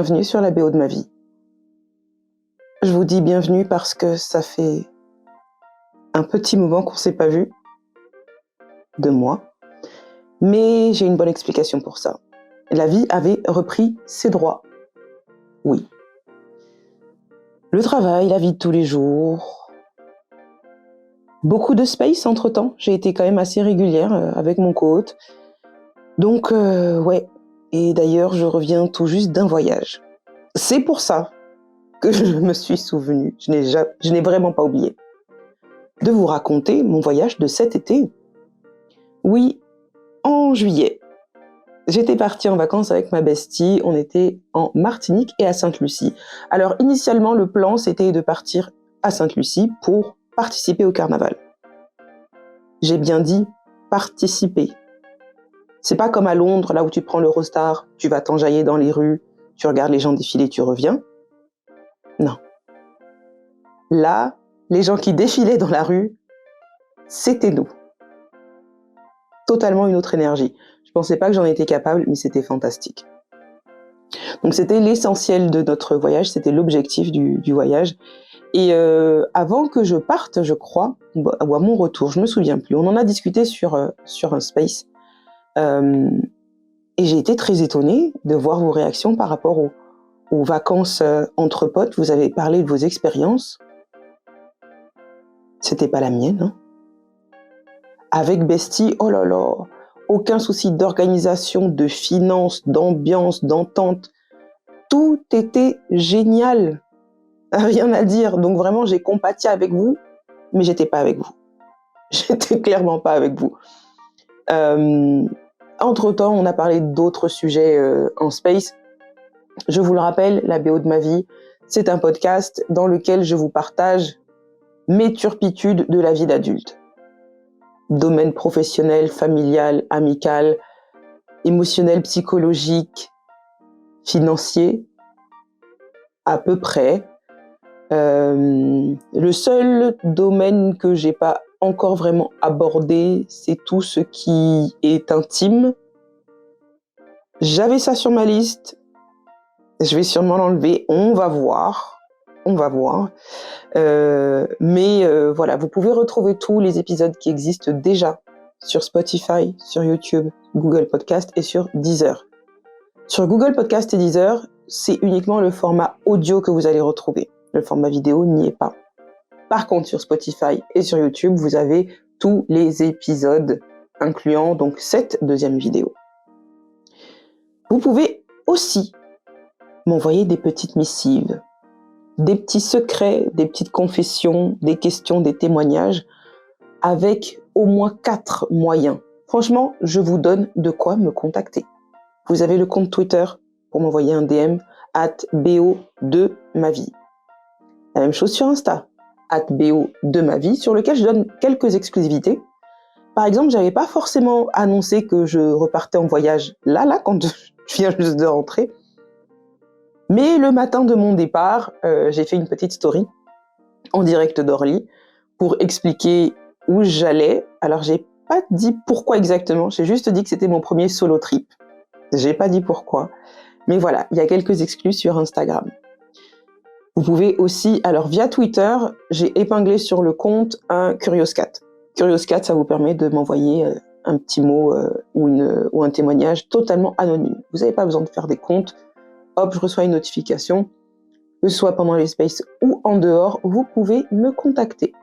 bienvenue sur la BO de ma vie. Je vous dis bienvenue parce que ça fait un petit moment qu'on ne s'est pas vu, 2 mois, mais j'ai une bonne explication pour ça. La vie avait repris ses droits. Oui. Le travail, la vie de tous les jours, beaucoup de space entre-temps. J'ai été quand même assez régulière avec mon co-hôte. Donc, ouais. Et d'ailleurs, je reviens tout juste d'un voyage. C'est pour ça que je me suis souvenue, je n'ai vraiment pas oublié, de vous raconter mon voyage de cet été. Oui, en juillet. J'étais partie en vacances avec ma bestie, on était en Martinique et à Sainte-Lucie. Alors initialement, le plan, c'était de partir à Sainte-Lucie pour participer au carnaval. J'ai bien dit participer. C'est pas comme à Londres, là où tu prends l'Eurostar, tu vas t'enjailler dans les rues, tu regardes les gens défiler, tu reviens. Non. Là, les gens qui défilaient dans la rue, c'était nous. Totalement une autre énergie. Je pensais pas que j'en étais capable, mais c'était fantastique. Donc c'était l'essentiel de notre voyage, c'était l'objectif du voyage. Et avant que je parte, je crois, ou à mon retour, je me souviens plus, on en a discuté sur un space. Et j'ai été très étonnée de voir vos réactions par rapport aux vacances entre potes. Vous avez parlé de vos expériences. C'était pas la mienne, hein. Avec Bestie, oh là là, aucun souci d'organisation, de finances, d'ambiance, d'entente. Tout était génial. Rien à dire. Donc vraiment, j'ai compati avec vous, mais j'étais pas avec vous. J'étais clairement pas avec vous. Entre-temps, on a parlé d'autres sujets en space. Je vous le rappelle, la BO de ma vie, c'est un podcast dans lequel je vous partage mes turpitudes de la vie d'adulte. Domaine professionnel, familial, amical, émotionnel, psychologique, financier, à peu près. Le seul domaine que j'ai pas encore vraiment abordé, c'est tout ce qui est intime. J'avais ça sur ma liste. Je vais sûrement l'enlever. On va voir. Mais voilà, vous pouvez retrouver tous les épisodes qui existent déjà sur Spotify, sur YouTube, Google Podcast et sur Deezer. Sur Google Podcast et Deezer, c'est uniquement le format audio que vous allez retrouver. Le format vidéo n'y est pas. Par contre, sur Spotify et sur YouTube, vous avez tous les épisodes, incluant donc cette deuxième vidéo. Vous pouvez aussi m'envoyer des petites missives, des petits secrets, des petites confessions, des questions, des témoignages, avec au moins 4 moyens. Franchement, je vous donne de quoi me contacter. Vous avez le compte Twitter pour m'envoyer un DM, @bo de ma vie. La même chose sur Insta, @bo de ma vie, sur lequel je donne quelques exclusivités. Par exemple, j'avais pas forcément annoncé que je repartais en voyage là, quand je viens juste de rentrer. Mais le matin de mon départ, j'ai fait une petite story en direct d'Orly pour expliquer où j'allais. Alors, j'ai pas dit pourquoi exactement, j'ai juste dit que c'était mon premier solo trip. J'ai pas dit pourquoi. Mais voilà, il y a quelques exclus sur Instagram. Vous pouvez aussi, alors via Twitter, j'ai épinglé sur le compte un Curioscat. Curioscat, ça vous permet de m'envoyer un petit mot ou un témoignage totalement anonyme. Vous n'avez pas besoin de faire des comptes. Hop, je reçois une notification. Que ce soit pendant les spaces ou en dehors, vous pouvez me contacter.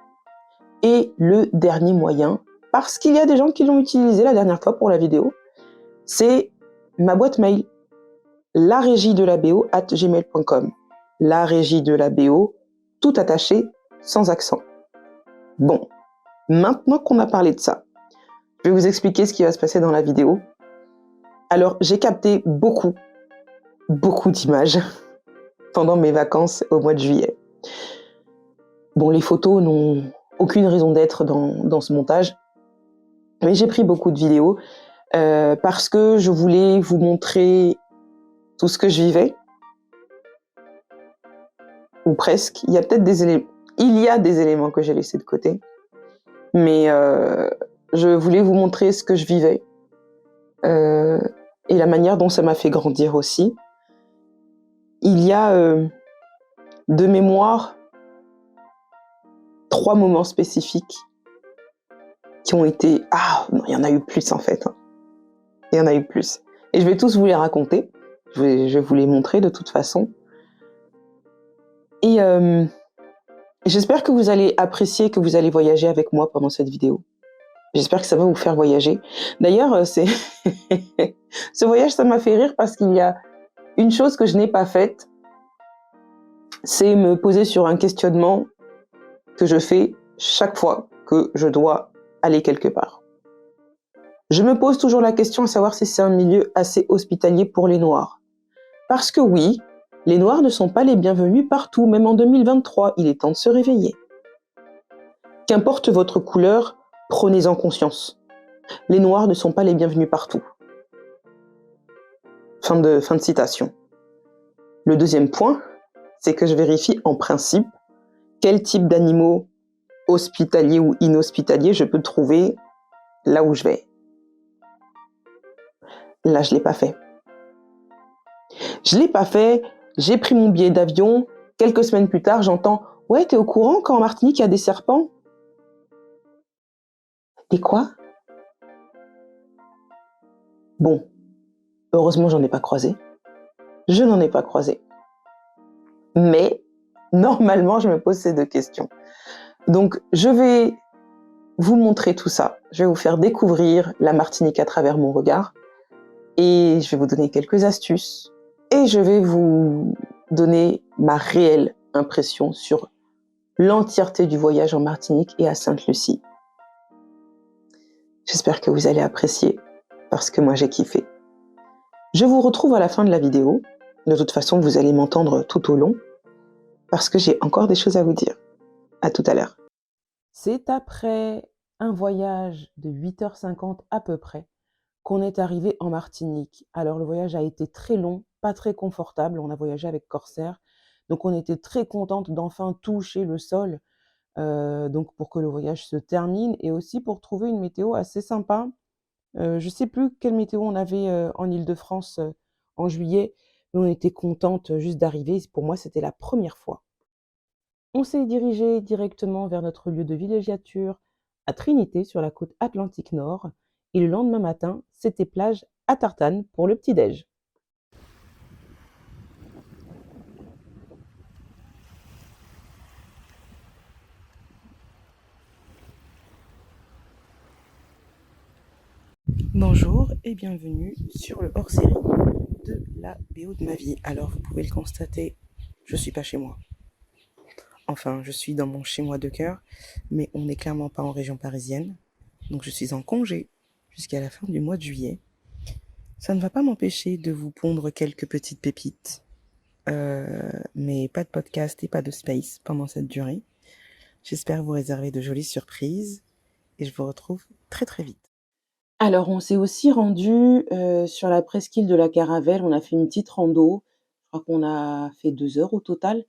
Et le dernier moyen, parce qu'il y a des gens qui l'ont utilisé la dernière fois pour la vidéo, c'est ma boîte mail, laregiedelabo@gmail.com. Laregiedelabo, tout attaché, sans accent. Bon, maintenant qu'on a parlé de ça, je vais vous expliquer ce qui va se passer dans la vidéo. Alors, j'ai capté beaucoup d'images pendant mes vacances au mois de juillet. Bon, les photos n'ont aucune raison d'être dans ce montage, mais j'ai pris beaucoup de vidéos parce que je voulais vous montrer tout ce que je vivais, ou presque. Il y a des éléments que j'ai laissés de côté, mais je voulais vous montrer ce que je vivais et la manière dont ça m'a fait grandir aussi. il y a de mémoire 3 moments spécifiques qui ont été... Ah, non, il y en a eu plus en fait. Hein. Il y en a eu plus. Et je vais tous vous les raconter. Je vais vous les montrer de toute façon. Et j'espère que vous allez apprécier, que vous allez voyager avec moi pendant cette vidéo. J'espère que ça va vous faire voyager. D'ailleurs, ce voyage, ça m'a fait rire parce qu'il y a une chose que je n'ai pas faite, c'est me poser sur un questionnement que je fais chaque fois que je dois aller quelque part. Je me pose toujours la question à savoir si c'est un milieu assez hospitalier pour les Noirs. Parce que oui, les Noirs ne sont pas les bienvenus partout, même en 2023, il est temps de se réveiller. Qu'importe votre couleur, prenez-en conscience. Les Noirs ne sont pas les bienvenus partout. Fin de citation. Le deuxième point, c'est que je vérifie en principe quel type d'animaux hospitaliers ou inhospitaliers je peux trouver là où je vais. Là, je ne l'ai pas fait. Je ne l'ai pas fait, j'ai pris mon billet d'avion, quelques semaines plus tard, j'entends « Ouais, t'es au courant qu'en Martinique, il y a des serpents ?» Des quoi? Bon, heureusement, j'en ai pas croisé. Je n'en ai pas croisé. Mais, normalement, je me pose ces 2 questions. Donc, je vais vous montrer tout ça. Je vais vous faire découvrir la Martinique à travers mon regard. Et je vais vous donner quelques astuces. Et je vais vous donner ma réelle impression sur l'entièreté du voyage en Martinique et à Sainte-Lucie. J'espère que vous allez apprécier, parce que moi j'ai kiffé. Je vous retrouve à la fin de la vidéo. De toute façon, vous allez m'entendre tout au long, parce que j'ai encore des choses à vous dire. À tout à l'heure. C'est après un voyage de 8h50 à peu près qu'on est arrivé en Martinique. Alors le voyage a été très long, pas très confortable. On a voyagé avec Corsair, donc on était très contente d'enfin toucher le sol, donc pour que le voyage se termine et aussi pour trouver une météo assez sympa. Je sais plus quelle météo on avait en Île-de-France en juillet, mais on était contente juste d'arriver. Pour moi, c'était la première fois. On s'est dirigé directement vers notre lieu de villégiature à Trinité, sur la côte Atlantique Nord, et le lendemain matin, c'était plage à Tartane pour le petit-déj. Bonjour et bienvenue sur le hors-série de la BO de ma vie. Alors, vous pouvez le constater, je suis pas chez moi. Enfin, je suis dans mon chez-moi de cœur, mais on n'est clairement pas en région parisienne. Donc je suis en congé jusqu'à la fin du mois de juillet. Ça ne va pas m'empêcher de vous pondre quelques petites pépites. Mais pas de podcast et pas de space pendant cette durée. J'espère vous réserver de jolies surprises et je vous retrouve très très vite. Alors on s'est aussi rendu sur la presqu'île de la Caravelle, on a fait une petite rando, je crois qu'on a fait 2 heures au total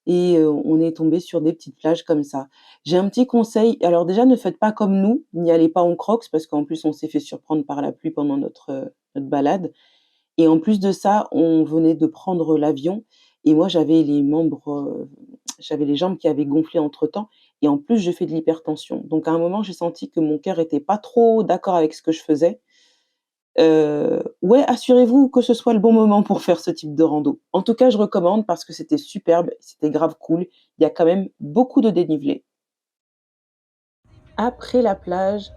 et on est tombé sur des petites plages comme ça. J'ai un petit conseil, alors déjà ne faites pas comme nous, n'y allez pas en Crocs parce qu'en plus on s'est fait surprendre par la pluie pendant notre balade. Et en plus de ça, on venait de prendre l'avion et moi j'avais j'avais les jambes qui avaient gonflé entre-temps et en plus je fais de l'hypertension. Donc à un moment, j'ai senti que mon cœur était pas trop d'accord avec ce que je faisais. Ouais, assurez-vous que ce soit le bon moment pour faire ce type de rando. En tout cas, je recommande parce que c'était superbe, c'était grave cool. Il y a quand même beaucoup de dénivelé. Après la plage,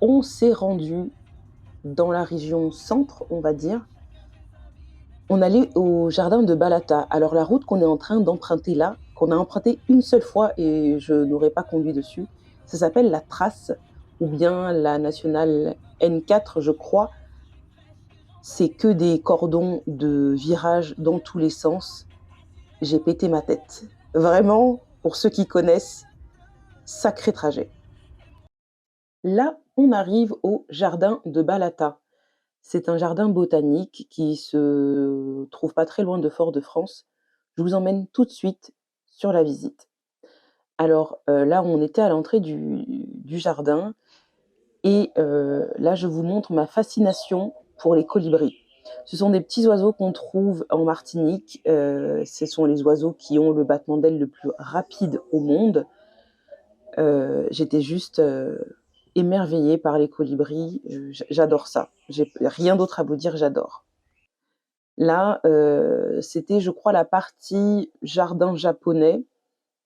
on s'est rendu dans la région centre, on va dire. On allait au jardin de Balata. Alors la route qu'on est en train d'emprunter là, qu'on a emprunté une seule fois et je n'aurais pas conduit dessus, ça s'appelle la Trace ou bien la nationale N4, je crois. C'est que des cordons de virage dans tous les sens. J'ai pété ma tête. Vraiment, pour ceux qui connaissent, sacré trajet. Là, on arrive au jardin de Balata. C'est un jardin botanique qui se trouve pas très loin de Fort-de-France. Je vous emmène tout de suite sur la visite. Alors, là, on était à l'entrée du jardin et là, je vous montre ma fascination pour les colibris. Ce sont des petits oiseaux qu'on trouve en Martinique. Ce sont les oiseaux qui ont le battement d'ailes le plus rapide au monde. J'étais juste, émerveillée par les colibris. J'adore ça. J'ai rien d'autre à vous dire, j'adore. Là, c'était, je crois, la partie jardin japonais.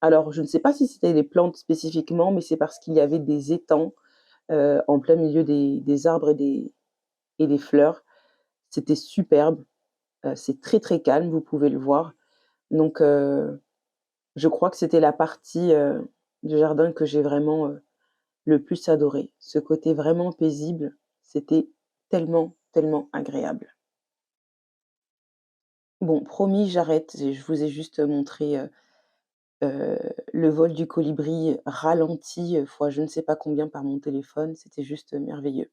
Alors, je ne sais pas si c'était les plantes spécifiquement, mais c'est parce qu'il y avait des étangs, en plein milieu des arbres et des fleurs. C'était superbe, c'est très, très calme, vous pouvez le voir. Donc, je crois que c'était la partie, du jardin que j'ai vraiment, le plus adoré. Ce côté vraiment paisible, c'était tellement, tellement agréable. Bon, promis, j'arrête. Je vous ai juste montré, heu, le vol du colibri ralenti, fois je ne sais pas combien par mon téléphone. C'était juste merveilleux.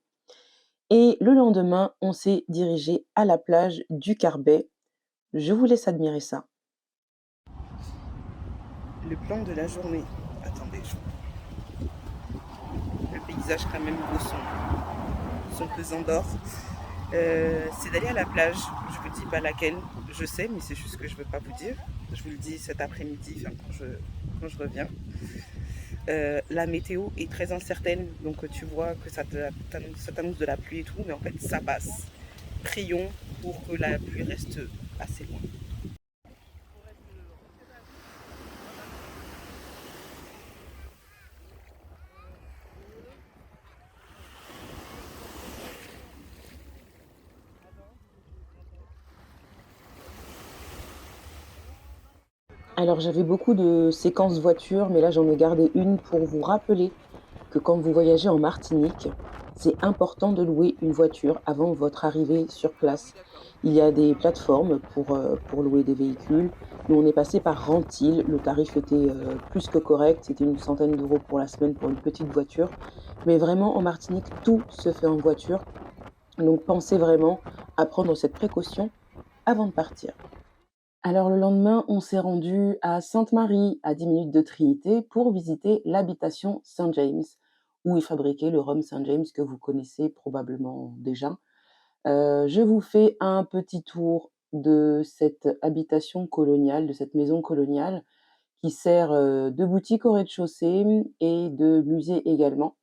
Et le lendemain, on s'est dirigé à la plage du Carbet. Je vous laisse admirer ça. Le plan de la journée. Attendez, le paysage quand même vaut son pesant d'or. C'est d'aller à la plage. Je vous dis pas laquelle, je sais, mais c'est juste que je veux pas vous dire. Je vous le dis cet après-midi, enfin, quand je reviens. La météo est très incertaine, donc tu vois que ça t'annonce de la pluie et tout, mais en fait ça passe. Prions pour que la pluie reste assez loin. Alors j'avais beaucoup de séquences voiture, mais là j'en ai gardé une pour vous rappeler que quand vous voyagez en Martinique, c'est important de louer une voiture avant votre arrivée sur place. Il y a des plateformes pour louer des véhicules. Nous, on est passé par Rentil. Le tarif était plus que correct. C'était une centaine d'euros pour la semaine pour une petite voiture. Mais vraiment, en Martinique, tout se fait en voiture. Donc, pensez vraiment à prendre cette précaution avant de partir. Alors le lendemain, on s'est rendu à Sainte-Marie, à 10 minutes de Trinité, pour visiter l'habitation Saint James, où est fabriqué le rhum Saint James que vous connaissez probablement déjà. Je vous fais un petit tour de cette habitation coloniale, de cette maison coloniale qui sert, de boutique au rez-de-chaussée et de musée également.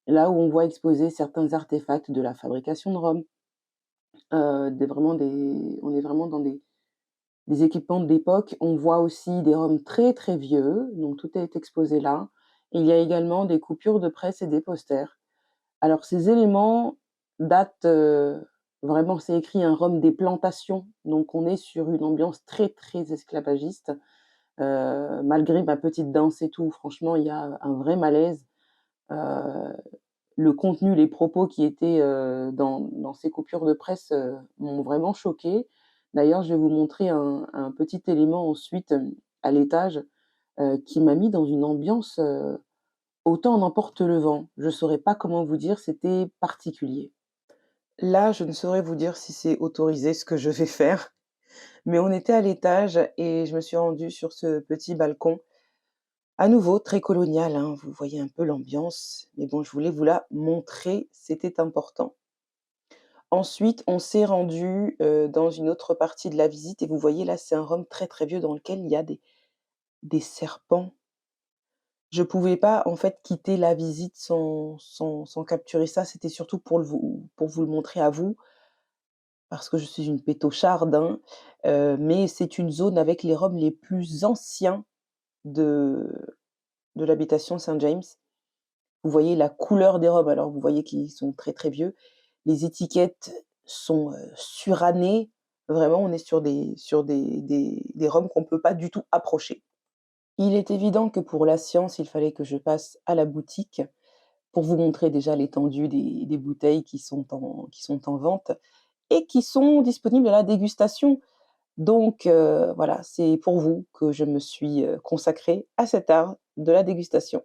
Là où on voit exposer certains artefacts de la fabrication de rhum, on est vraiment dans des équipements de l'époque. On voit aussi des rhums très, très vieux, donc tout est exposé là. Il y a également des coupures de presse et des posters. Alors ces éléments datent, vraiment c'est écrit un rhum des plantations, donc on est sur une ambiance très, très esclavagiste. Malgré ma petite danse et tout, franchement, il y a un vrai malaise. Heu, le contenu, les propos qui étaient, dans ces coupures de presse, m'ont vraiment choquée. D'ailleurs, je vais vous montrer un petit élément ensuite, à l'étage, qui m'a mis dans une ambiance, autant en emporte le vent. Je saurais pas comment vous dire, c'était particulier. Là, je ne saurais vous dire si c'est autorisé ce que je vais faire, mais on était à l'étage et je me suis rendue sur ce petit balcon. À nouveau très colonial, hein, vous voyez un peu l'ambiance, mais bon, je voulais vous la montrer, c'était important. Ensuite, on s'est rendu, dans une autre partie de la visite et vous voyez là, c'est un rhum très, très vieux dans lequel il y a des serpents. Je pouvais pas, en fait, quitter la visite sans capturer ça. C'était surtout pour vous le montrer à vous, parce que je suis une pétocharde, hein, mais c'est une zone avec les rhums les plus anciens de l'habitation Saint James. Vous voyez la couleur des rhums, alors vous voyez qu'ils sont très, très vieux. Les étiquettes sont, surannées. Vraiment, on est sur des rhums qu'on ne peut pas du tout approcher. Il est évident que pour la science, il fallait que je passe à la boutique pour vous montrer déjà l'étendue des bouteilles qui sont en vente et qui sont disponibles à la dégustation. Donc voilà, c'est pour vous que je me suis, consacrée à cet art de la dégustation.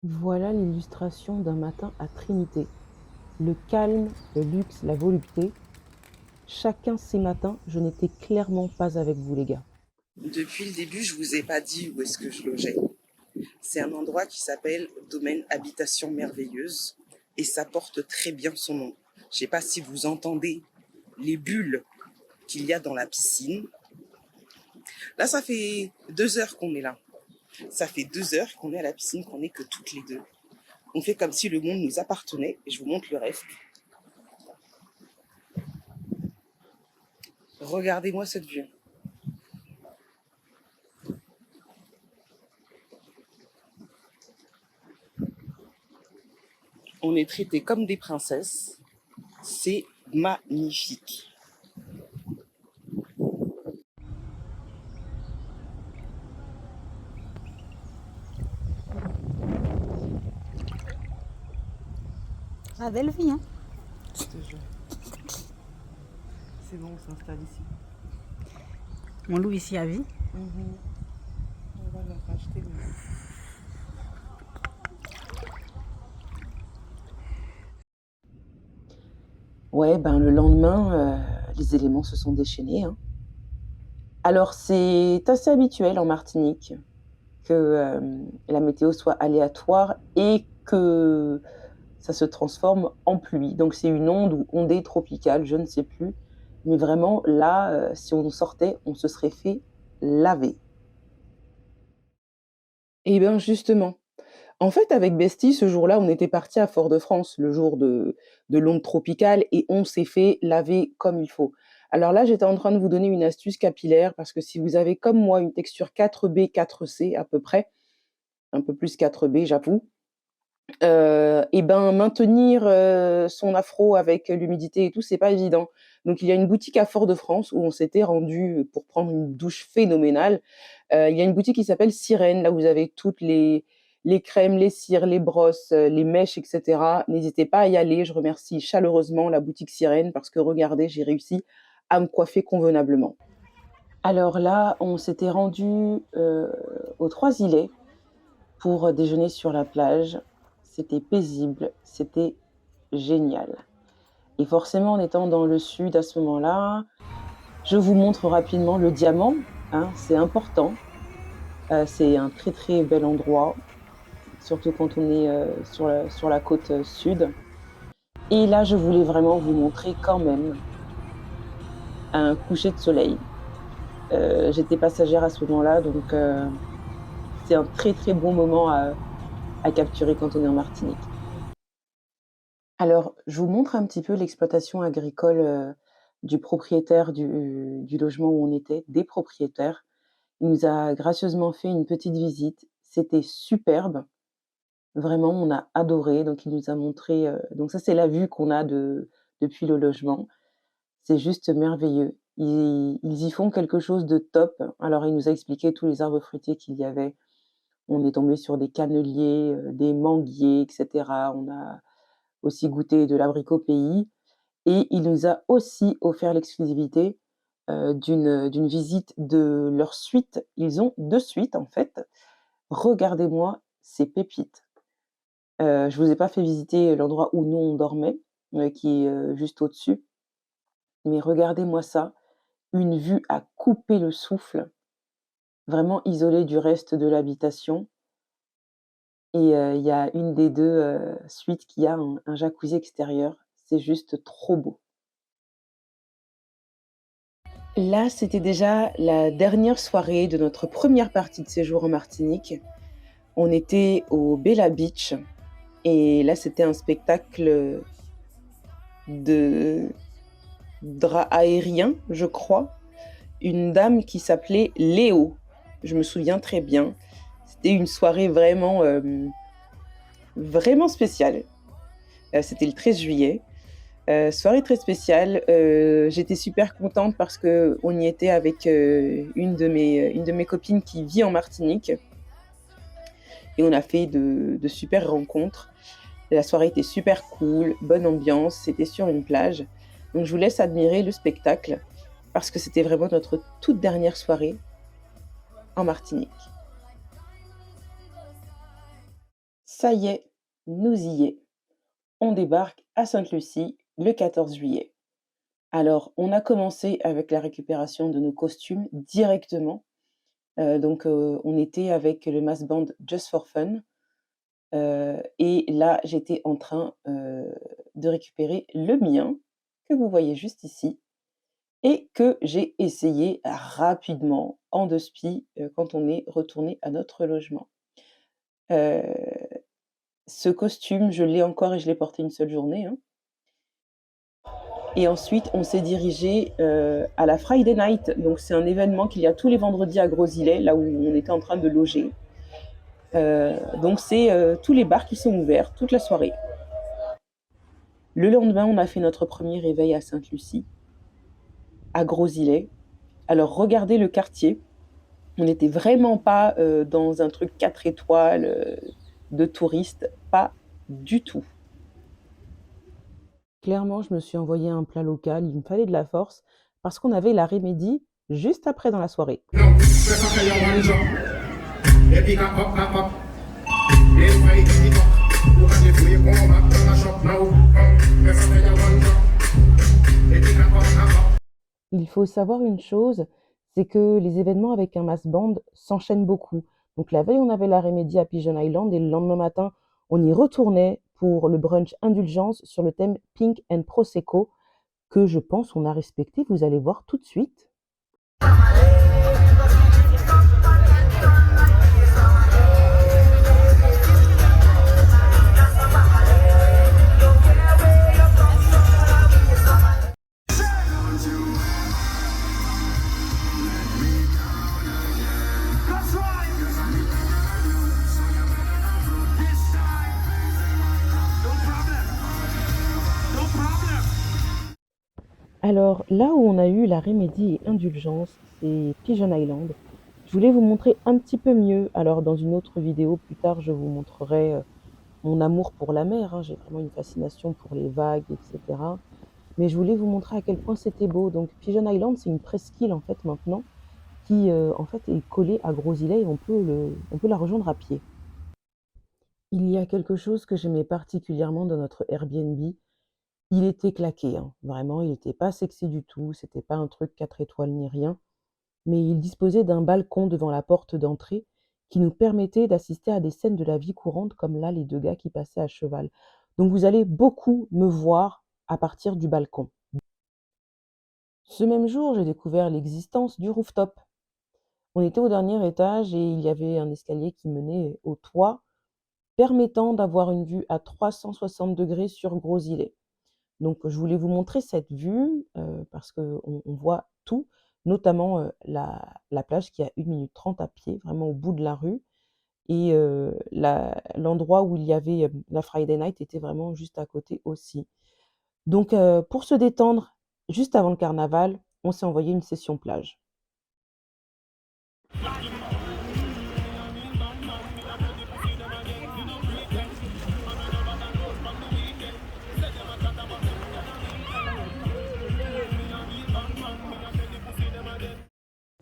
Voilà l'illustration d'un matin à Trinité. Le calme, le luxe, la volupté. Chacun ses matins, je n'étais clairement pas avec vous les gars. Depuis le début, je vous ai pas dit où est-ce que je logeais. C'est un endroit qui s'appelle Domaine Habitation Merveilleuse et ça porte très bien son nom. Je ne sais pas si vous entendez les bulles qu'il y a dans la piscine. Là, ça fait 2 heures qu'on est là. Ça fait 2 heures qu'on est à la piscine, qu'on n'est que toutes les deux. On fait comme si le monde nous appartenait et je vous montre le reste. Regardez-moi cette vue. On est traités comme des princesses. C'est magnifique. La belle vie, hein. Je te jure. C'est bon, on s'installe ici. On loue ici à vie. On va leur racheter le... Ouais, ben le lendemain, les éléments se sont déchaînés, hein. Alors c'est assez habituel en Martinique que la météo soit aléatoire et que ça se transforme en pluie. Donc c'est une onde ou ondée tropicale, je ne sais plus. Mais vraiment, là, si on sortait, on se serait fait laver. Et bien justement, en fait, avec Bestie, ce jour-là, on était partis à Fort-de-France, le jour de l'onde tropicale, et on s'est fait laver comme il faut. Alors là, j'étais en train de vous donner une astuce capillaire, parce que si vous avez comme moi une texture 4B, 4C à peu près, un peu plus 4B, j'avoue, et ben maintenir, son afro avec l'humidité et tout, c'est pas évident. Donc il y a une boutique à Fort-de-France où on s'était rendus pour prendre une douche phénoménale. Il y a une boutique qui s'appelle Sirène, là où vous avez toutes les crèmes, les cires, les brosses, les mèches et cetera. N'hésitez pas à y aller. Je remercie chaleureusement la boutique Sirène parce que regardez, j'ai réussi à me coiffer convenablement. Alors là, on s'était rendus, aux 3 îlets pour déjeuner sur la plage. C'était paisible, c'était génial. Et forcément, en étant dans le sud à ce moment-là, je vous montre rapidement le diamant, hein, c'est important. C'est un très, très bel endroit, surtout quand on est, sur la côte, sud. Et là, je voulais vraiment vous montrer quand même un coucher de soleil. J'étais passagère à ce moment-là, donc c'est un très, très bon moment à capturer quand on est en Martinique. Alors, je vous montre un petit peu l'exploitation agricole, du propriétaire du logement où on était, des propriétaires. Il nous a gracieusement fait une petite visite. C'était superbe. Vraiment, on a adoré. Donc il nous a montré, donc ça, c'est la vue qu'on a depuis le logement. C'est juste merveilleux. Ils y font quelque chose de top. Alors il nous a expliqué tous les arbres fruitiers qu'il y avait. On est tombé sur des canneliers, des manguiers et cetera. On a aussi goûté de l'abricot pays et il nous a aussi offert l'exclusivité, d'une visite de leur suite. Ils ont 2 suites en fait. Regardez-moi ces pépites. Je vous ai pas fait visiter l'endroit où nous on dormait, qui est, juste au-dessus, mais regardez-moi ça, une vue à couper le souffle, vraiment isolée du reste de l'habitation et il y a une des 2 suites qui a un jacuzzi extérieur. C'est juste trop beau. Là, c'était déjà la dernière soirée de notre première partie de séjour en Martinique. On était au Bella Beach et là, c'était un spectacle de drap aérien, je crois. Une dame qui s'appelait Léo. Je me souviens très bien. C'était une soirée vraiment, vraiment spéciale. C'était le 13 juillet. Soirée très spéciale. J'étais super contente parce qu'on y était avec une de mes copines qui vit en Martinique. Et on a fait de super rencontres. La soirée était super cool, bonne ambiance, c'était sur une plage. Donc je vous laisse admirer le spectacle parce que c'était vraiment notre toute dernière soirée en Martinique. Ça y est, nous y est. On débarque à Sainte-Lucie le 14 juillet. Alors, on a commencé avec la récupération de nos costumes directement. Donc, on était avec le mass band Just for Fun. Et là, j'étais en train, de récupérer le mien, que vous voyez juste ici et que j'ai essayé rapidement en 2 spies, quand on est retourné à notre logement. Heu, Ce costume, je l'ai encore et je l'ai porté une seule journée, hein. Et ensuite, on s'est dirigé à la Friday Night. Donc c'est un événement qu'il y a tous les vendredis à Gros-Îlet, là où on était en train de loger. Donc c'est, tous les bars qui sont ouverts toute la soirée. Le lendemain, on a fait notre premier réveil à Sainte-Lucie, à Gros-Îlet. Alors regardez le quartier, on n'était vraiment pas, dans un truc 4 étoiles, de touristes, pas du tout. Clairement, je me suis envoyé un plat local, il me fallait de la force parce qu'on avait l'arrêt midi juste après dans la soirée. Il faut savoir une chose, c'est que les événements avec un mass band s'enchaînent beaucoup. Donc la veille, on avait l'arrêt midi à Pigeon Island et le lendemain matin, on y retournait pour le brunch Indulgence sur le thème Pink and Prosecco que je pense on a respecté, vous allez voir tout de suite. Alors là où on a eu l'arrêt midi et Indulgence, c'est Pigeon Island. Je voulais vous montrer un petit peu mieux. Alors dans une autre vidéo plus tard, je vous montrerai mon amour pour la mer, hein. J'ai vraiment une fascination pour les vagues, etc. Mais je voulais vous montrer à quel point c'était beau. Donc Pigeon Island, c'est une presqu'île en fait maintenant qui en fait est collée à Gros-Îlet et on peut la rejoindre à pied. Il y a quelque chose que j'aimais particulièrement dans notre Airbnb. Il était claqué, hein. Vraiment, il était pas sexy du tout, c'était pas un truc 4 étoiles ni rien, mais il disposait d'un balcon devant la porte d'entrée qui nous permettait d'assister à des scènes de la vie courante comme là, les 2 gars qui passaient à cheval. Donc vous allez beaucoup me voir à partir du balcon. Ce même jour, j'ai découvert l'existence du rooftop. On était au dernier étage et il y avait un escalier qui menait au toit, permettant d'avoir une vue à 360° sur Gros-Îlet. Donc je voulais vous montrer cette vue, parce qu'on voit tout, notamment, la plage qui est à 1 minute 30 à pied, vraiment au bout de la rue et l'endroit où il y avait, la Friday Night était vraiment juste à côté aussi. Donc pour se détendre, juste avant le carnaval, on s'est envoyé une session plage.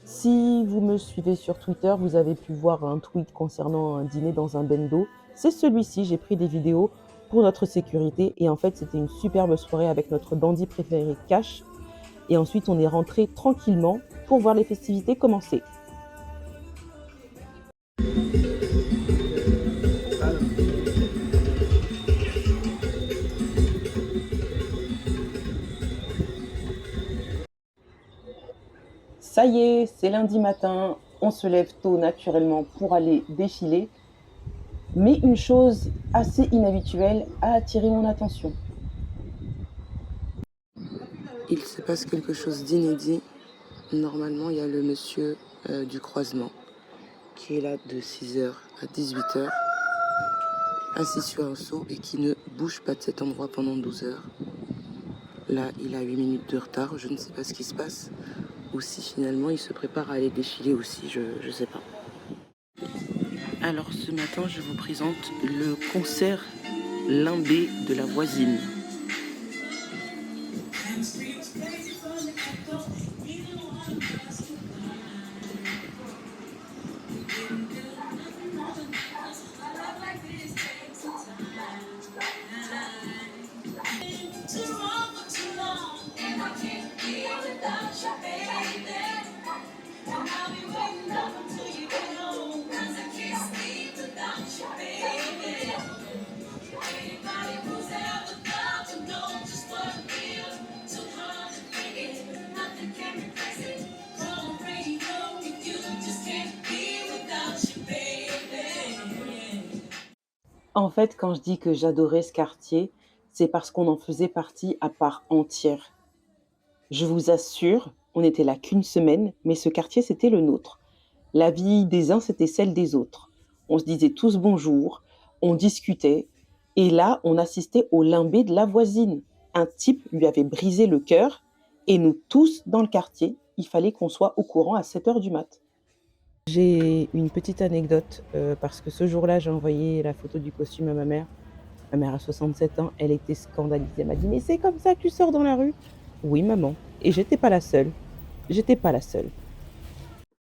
Si vous me suivez sur Twitter, vous avez pu voir un tweet concernant un dîner dans un bendo. C'est celui-ci, j'ai pris des vidéos pour notre sécurité et en fait c'était une superbe soirée avec notre bandit préféré Cash. Et ensuite on est rentré tranquillement pour voir les festivités commencer. Ça y est, c'est lundi matin, on se lève tôt naturellement pour aller défiler. Mais une chose assez inhabituelle a attiré mon attention. Il se passe quelque chose d'inédit. Normalement, il y a le monsieur du croisement qui est là de 6h à 18h, assis sur un seau et qui ne bouge pas de cet endroit pendant 12 heures. Là, il a 8 minutes de retard, je ne sais pas ce qui se passe. Ou si finalement il se prépare à aller défiler aussi, je sais pas. Alors ce matin, je vous présente le concert Limbé de la voisine. En fait, quand je dis que j'adorais ce quartier, c'est parce qu'on en faisait partie à part entière. Je vous assure, on n'était là qu'une semaine, mais ce quartier, c'était le nôtre. La vie des uns, c'était celle des autres. On se disait tous bonjour, on discutait, et là, on assistait au limbé de la voisine. Un type lui avait brisé le cœur, et nous tous, dans le quartier, il fallait qu'on soit au courant à 7 h du mat'. J'ai une petite anecdote, parce que ce jour-là, j'ai envoyé la photo du costume à ma mère. Ma mère a 67 ans, elle était scandalisée. Elle m'a dit: «Mais c'est comme ça que tu sors dans la rue?» «Oui maman», et j'étais pas la seule. J'étais pas la seule.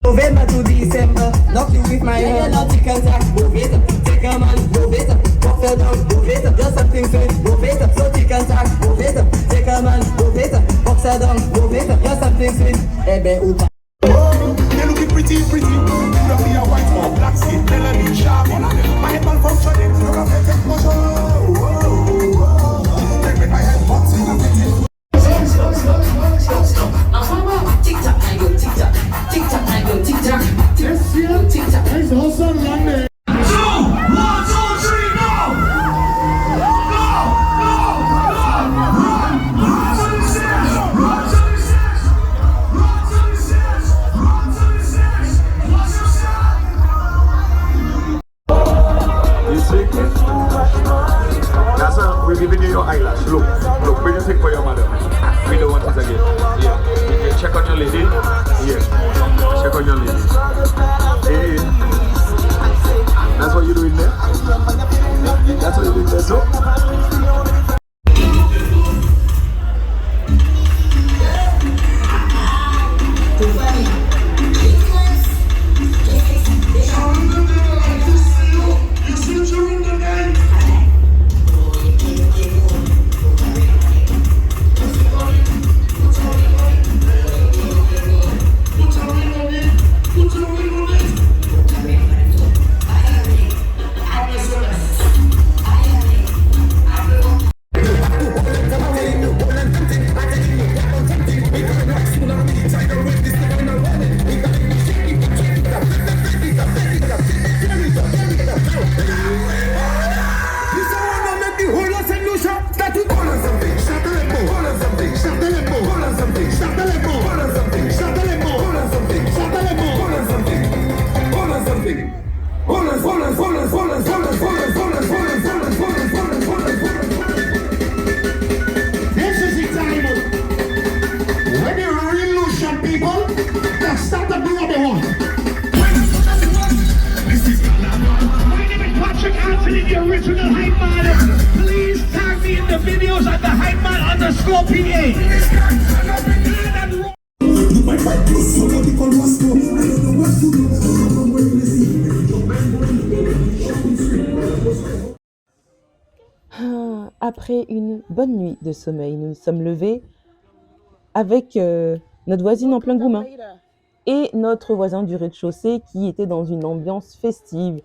November to December, nothing with my hair, not chicken jack, move it, take a man, move it, walk it down, move it, just something sweet, move it, so chicken jack, move it, take a man, move it, walk it down, move it, just something sweet, eh ben ou pas. Oh, they looking pretty, pretty. Could be a white or black skin, melanin sharp. My head malfunctioning, look at me, take motion. Take me my head hot, look at me. Tic-tac, I go tic-tac, tic-tac, I go tic-tac, tic-tac, There's also London. We're giving you your eyelash. Look, when you take for your mother. We don't want this again. Yeah. You can check on your lady. Yeah. Check on your lady. Hey. That's what you're doing there? That's what you're doing there, so? This is the time when the revolution people that start to do what they want. This is my name is Patrick Anthony, the original hype man. Please tag me in the videos at the hype man _PA. Après une bonne nuit de sommeil, nous nous sommes levés avec notre voisine en plein Goumin et notre voisin du rez-de-chaussée qui était dans une ambiance festive,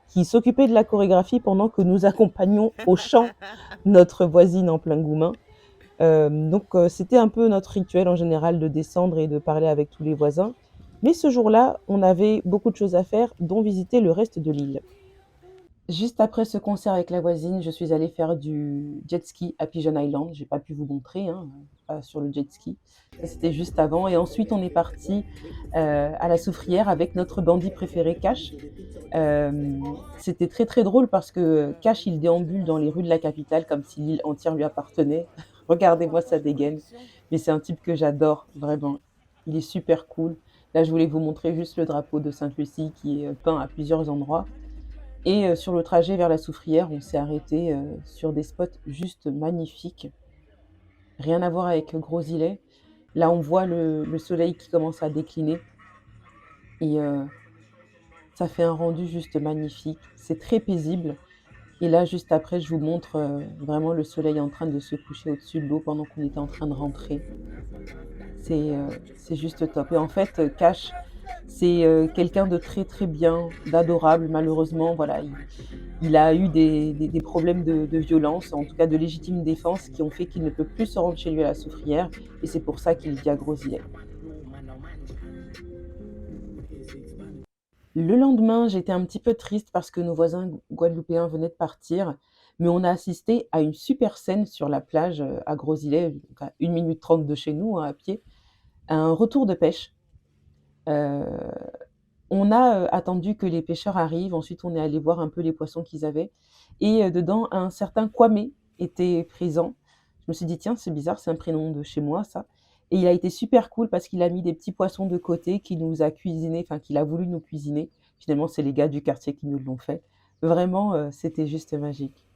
qui s'occupait de la chorégraphie pendant que nous accompagnions au chant notre voisine en plein Goumin. Donc c'était un peu notre rituel en général de descendre et de parler avec tous les voisins. Mais ce jour-là, on avait beaucoup de choses à faire, dont visiter le reste de l'île. Juste après ce concert avec la voisine, je suis allée faire du jet ski à Pigeon Island. J'ai pas pu vous montrer sur le jet ski. Ça, c'était juste avant. Et ensuite, on est parti à la Soufrière avec notre bandit préféré, Cash. C'était très très drôle parce que Cash, il déambule dans les rues de la capitale comme si l'île entière lui appartenait. Regardez-moi sa dégaine. Mais c'est un type que j'adore, vraiment. Il est super cool. Là, je voulais vous montrer juste le drapeau de Sainte-Lucie qui est peint à plusieurs endroits. Et sur le trajet vers la Soufrière, on s'est arrêté sur des spots juste magnifiques. Rien à voir avec Gros-Îlet. Là, on voit le soleil qui commence à décliner. Et ça fait un rendu juste magnifique. C'est très paisible. Et là, juste après, je vous montre vraiment le soleil en train de se coucher au-dessus de l'eau pendant qu'on était en train de rentrer. C'est juste top. Et en fait, Cash, c'est quelqu'un de très très bien, d'adorable. Malheureusement, voilà, il a eu des problèmes de violence, en tout cas de légitime défense, qui ont fait qu'il ne peut plus se rendre chez lui à la Soufrière. Et c'est pour ça qu'il vit à Gros-Îlet. Le lendemain, j'étais un petit peu triste parce que nos voisins guadeloupéens venaient de partir, mais on a assisté à une super scène sur la plage à Gros-Îlet, donc à 1 minute 30 de chez nous, hein, à pied, à un retour de pêche. Euh, on a attendu que les pêcheurs arrivent, ensuite on est allé voir un peu les poissons qu'ils avaient, et dedans, un certain Kwame était présent. Je me suis dit, tiens, c'est bizarre, c'est un prénom de chez moi, ça. Et il a été super cool parce qu'il a mis des petits poissons de côté, qu'il nous a cuisiné, enfin qu'il a voulu nous cuisiner. Finalement, c'est les gars du quartier qui nous l'ont fait. Vraiment, c'était juste magique.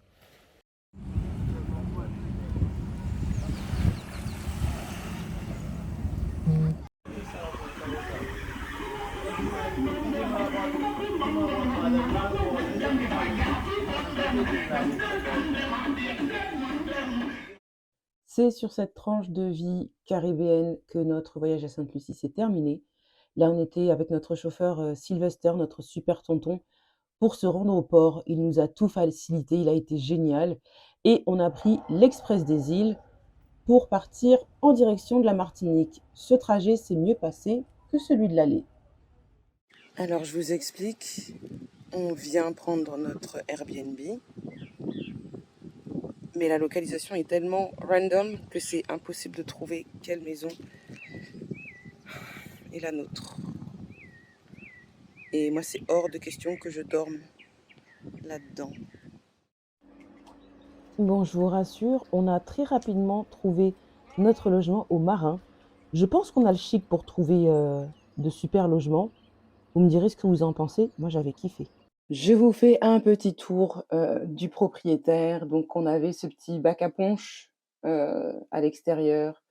C'est sur cette tranche de vie caribéenne que notre voyage à Sainte-Lucie s'est terminé. Là, on était avec notre chauffeur Sylvester, notre super tonton, pour se rendre au port. Il nous a tout facilité, il a été génial. Et on a pris l'Express des îles pour partir en direction de la Martinique. Ce trajet s'est mieux passé que celui de l'aller. Alors, je vous explique. On vient prendre notre Airbnb, mais la localisation est tellement random que c'est impossible de trouver quelle maison est la nôtre. Et moi, c'est hors de question que je dorme là-dedans. Bon, je vous rassure, on a très rapidement trouvé notre logement au Marin. Je pense qu'on a le chic pour trouver de super logements. Vous me direz ce que vous en pensez. Moi, j'avais kiffé. Je vous fais un petit tour du propriétaire. Donc, on avait ce petit bac à punch à l'extérieur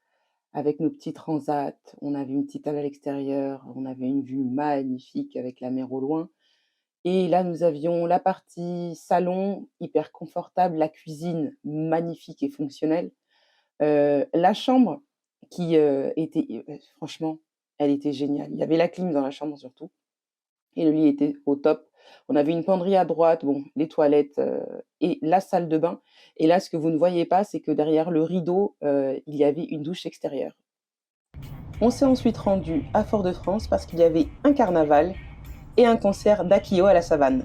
avec nos petits transats. On avait une petite halle à l'extérieur. On avait une vue magnifique avec la mer au loin. Et là, nous avions la partie salon, hyper confortable, la cuisine magnifique et fonctionnelle. La chambre qui était, franchement, elle était géniale. Il y avait la clim dans la chambre surtout. Et le lit était au top. On avait une penderie à droite, bon, les toilettes et la salle de bain. Et là, ce que vous ne voyez pas, c'est que derrière le rideau, il y avait une douche extérieure. On s'est ensuite rendu à Fort-de-France parce qu'il y avait un carnaval et un concert d'Akio à la Savane.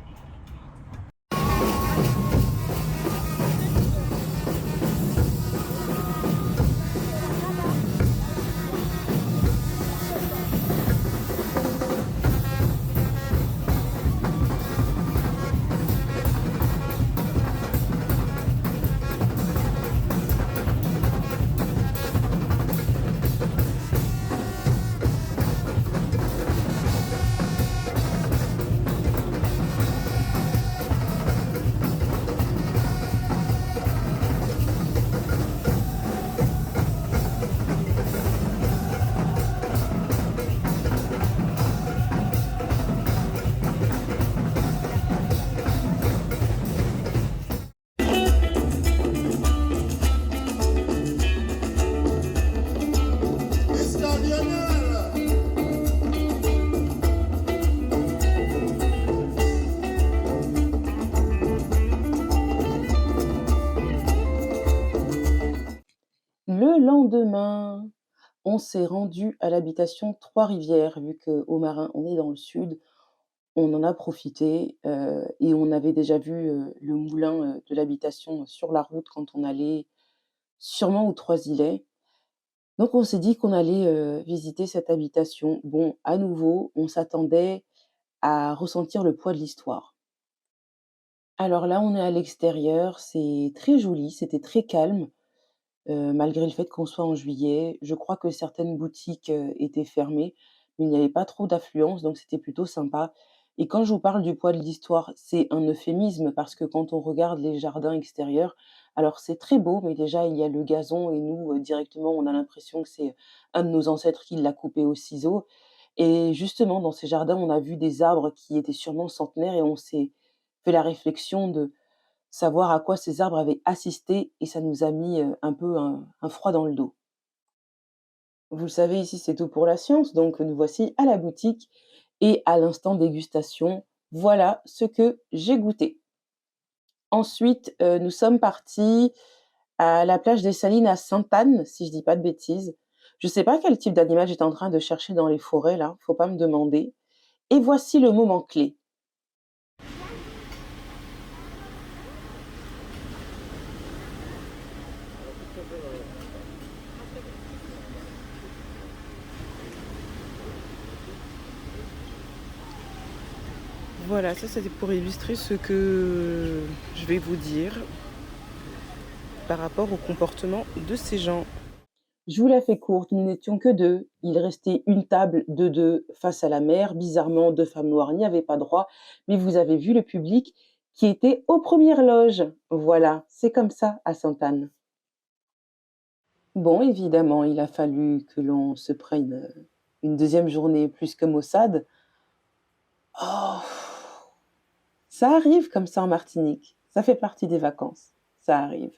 Le lendemain, on s'est rendu à l'habitation Trois-Rivières, vu qu'au Marin, on est dans le sud. On en a profité et on avait déjà vu le moulin de l'habitation sur la route quand on allait sûrement aux Trois-Îlets. Donc on s'est dit qu'on allait visiter cette habitation. Bon, à nouveau, on s'attendait à ressentir le poids de l'histoire. Alors là, on est à l'extérieur, c'est très joli, c'était très calme. Malgré le fait qu'on soit en juillet, je crois que certaines boutiques, étaient fermées, mais il n'y avait pas trop d'affluence, donc c'était plutôt sympa. Et quand je vous parle du poids de l'histoire, c'est un euphémisme parce que quand on regarde les jardins extérieurs, alors c'est très beau, mais déjà il y a le gazon et nous, directement, on a l'impression que c'est un de nos ancêtres qui l'a coupé au ciseau. Et justement, dans ces jardins, on a vu des arbres qui étaient sûrement centenaires et on s'est fait la réflexion de savoir à quoi ces arbres avaient assisté et ça nous a mis, un peu un froid dans le dos. Vous le savez, ici, c'est tout pour la science, donc nous voici à la boutique et à l'instant dégustation, voilà ce que j'ai goûté. Ensuite, nous sommes partis à la plage des Salines à Sainte-Anne, si je dis pas de bêtises. Je sais pas quel type d'animal j'étais en train de chercher dans les forêts là, faut pas me demander. Et voici le moment clé. Voilà, ça c'était pour illustrer ce que je vais vous dire par rapport au comportement de ces gens. Je vous la fais courte, nous n'étions que deux. Il restait une table de deux face à la mer. Bizarrement, deux femmes noires n'y avaient pas droit, mais vous avez vu le public qui était aux premières loges. Voilà, c'est comme ça à Sainte-Anne. Bon, évidemment, il a fallu que l'on se prenne une deuxième journée plus que maussade. Oh, ça arrive comme ça en Martinique. Ça fait partie des vacances. Ça arrive.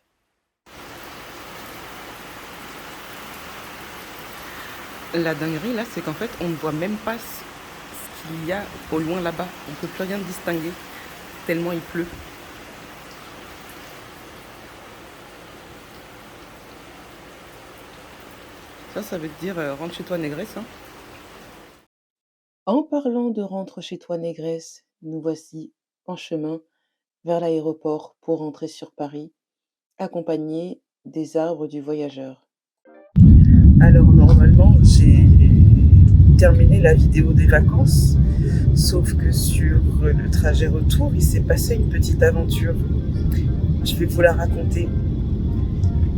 La dinguerie là, c'est qu'en fait, on ne voit même pas ce qu'il y a au loin là-bas. On ne peut plus rien distinguer, tellement il pleut. Ça veut dire rentre chez toi, négresse. Hein. En parlant de rentre chez toi, négresse, nous voici en chemin vers l'aéroport pour rentrer sur Paris, accompagnés des arbres du voyageur. Alors normalement, j'ai terminé la vidéo des vacances, sauf que sur le trajet retour, il s'est passé une petite aventure. Je vais vous la raconter,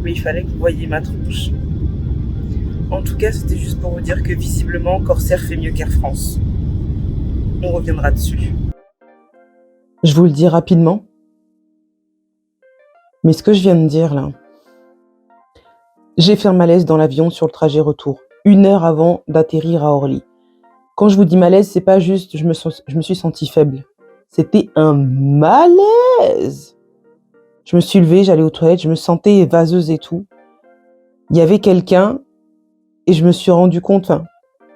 mais il fallait que vous voyiez ma tronche. En tout cas, c'était juste pour vous dire que visiblement, Corsair fait mieux qu'Air France. On reviendra dessus. Je vous le dis rapidement, mais ce que je viens de dire là, j'ai fait un malaise dans l'avion sur le trajet retour, 1 heure avant d'atterrir à Orly. Quand je vous dis malaise, c'est pas juste je me suis sentie faible. C'était un malaise. Je me suis levée, j'allais aux toilettes, je me sentais vaseuse et tout. Il y avait quelqu'un et je me suis rendu compte,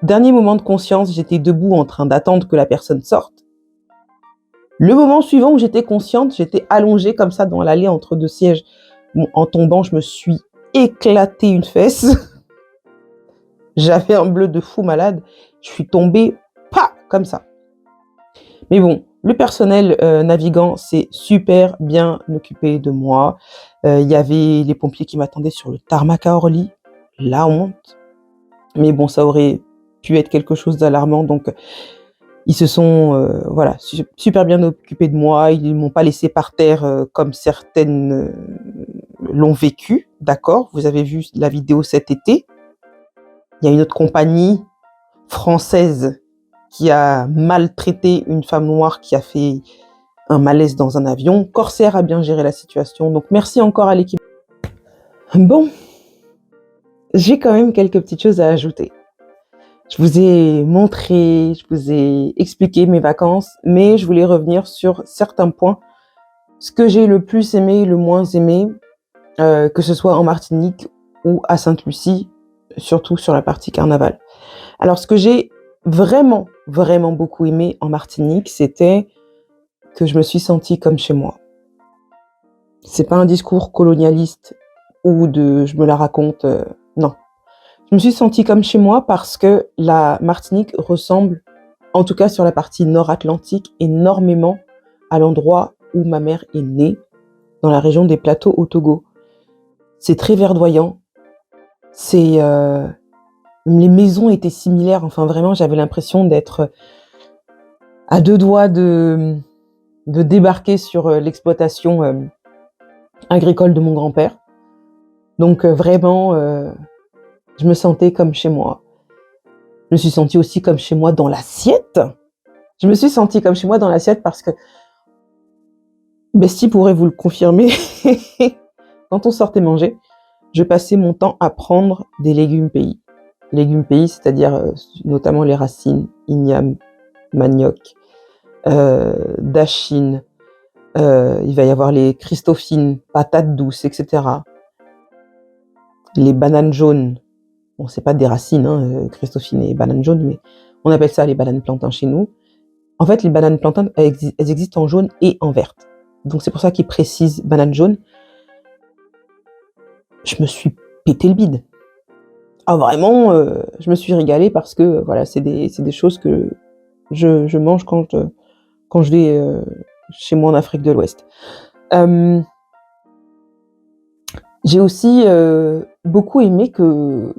dernier moment de conscience, j'étais debout en train d'attendre que la personne sorte. Le moment suivant où j'étais consciente, j'étais allongée comme ça dans l'allée entre deux sièges. Bon, en tombant, je me suis éclaté une fesse. J'avais un bleu de fou malade. Je suis tombée, comme ça. Mais bon, le personnel navigant s'est super bien occupé de moi. Il y avait les pompiers qui m'attendaient sur le tarmac à Orly. La honte. Mais bon, ça aurait pu être quelque chose d'alarmant. Donc, ils se sont super bien occupés de moi. Ils ne m'ont pas laissé par terre comme certaines l'ont vécu. D'accord, vous avez vu la vidéo cet été. Il y a une autre compagnie française qui a maltraité une femme noire qui a fait un malaise dans un avion. Corsair a bien géré la situation. Donc, merci encore à l'équipe. Bon, j'ai quand même quelques petites choses à ajouter. Je vous ai montré, je vous ai expliqué mes vacances, mais je voulais revenir sur certains points. Ce que j'ai le plus aimé, le moins aimé, que ce soit en Martinique ou à Sainte-Lucie, surtout sur la partie carnaval. Alors, ce que j'ai vraiment, vraiment beaucoup aimé en Martinique, c'était que je me suis sentie comme chez moi. C'est pas un discours colonialiste ou je me la raconte, non. Je me suis sentie comme chez moi parce que la Martinique ressemble, en tout cas sur la partie nord-atlantique, énormément à l'endroit où ma mère est née, dans la région des Plateaux au Togo. C'est très verdoyant. Les maisons étaient similaires. Enfin, vraiment, j'avais l'impression d'être à 2 doigts de débarquer sur l'exploitation agricole de mon grand-père. Donc, vraiment, je me sentais comme chez moi. Je me suis sentie aussi comme chez moi dans l'assiette. Je me suis sentie comme chez moi dans l'assiette parce que Bestie pourrait vous le confirmer. Quand on sortait manger, je passais mon temps à prendre des légumes pays. Légumes pays, c'est-à-dire notamment les racines, igname, manioc, dachine, il va y avoir les christophines, patates douces, etc. Les bananes jaunes. Bon, c'est pas des racines, christophines et bananes jaunes, mais on appelle ça les bananes plantains chez nous. En fait, les bananes plantains, elles existent en jaune et en verte. Donc, c'est pour ça qu'ils précisent banane jaune. Je me suis pété le bide. Ah, vraiment, je me suis régalée parce que, voilà, c'est des choses que je mange quand je vais chez moi en Afrique de l'Ouest. J'ai aussi beaucoup aimé que,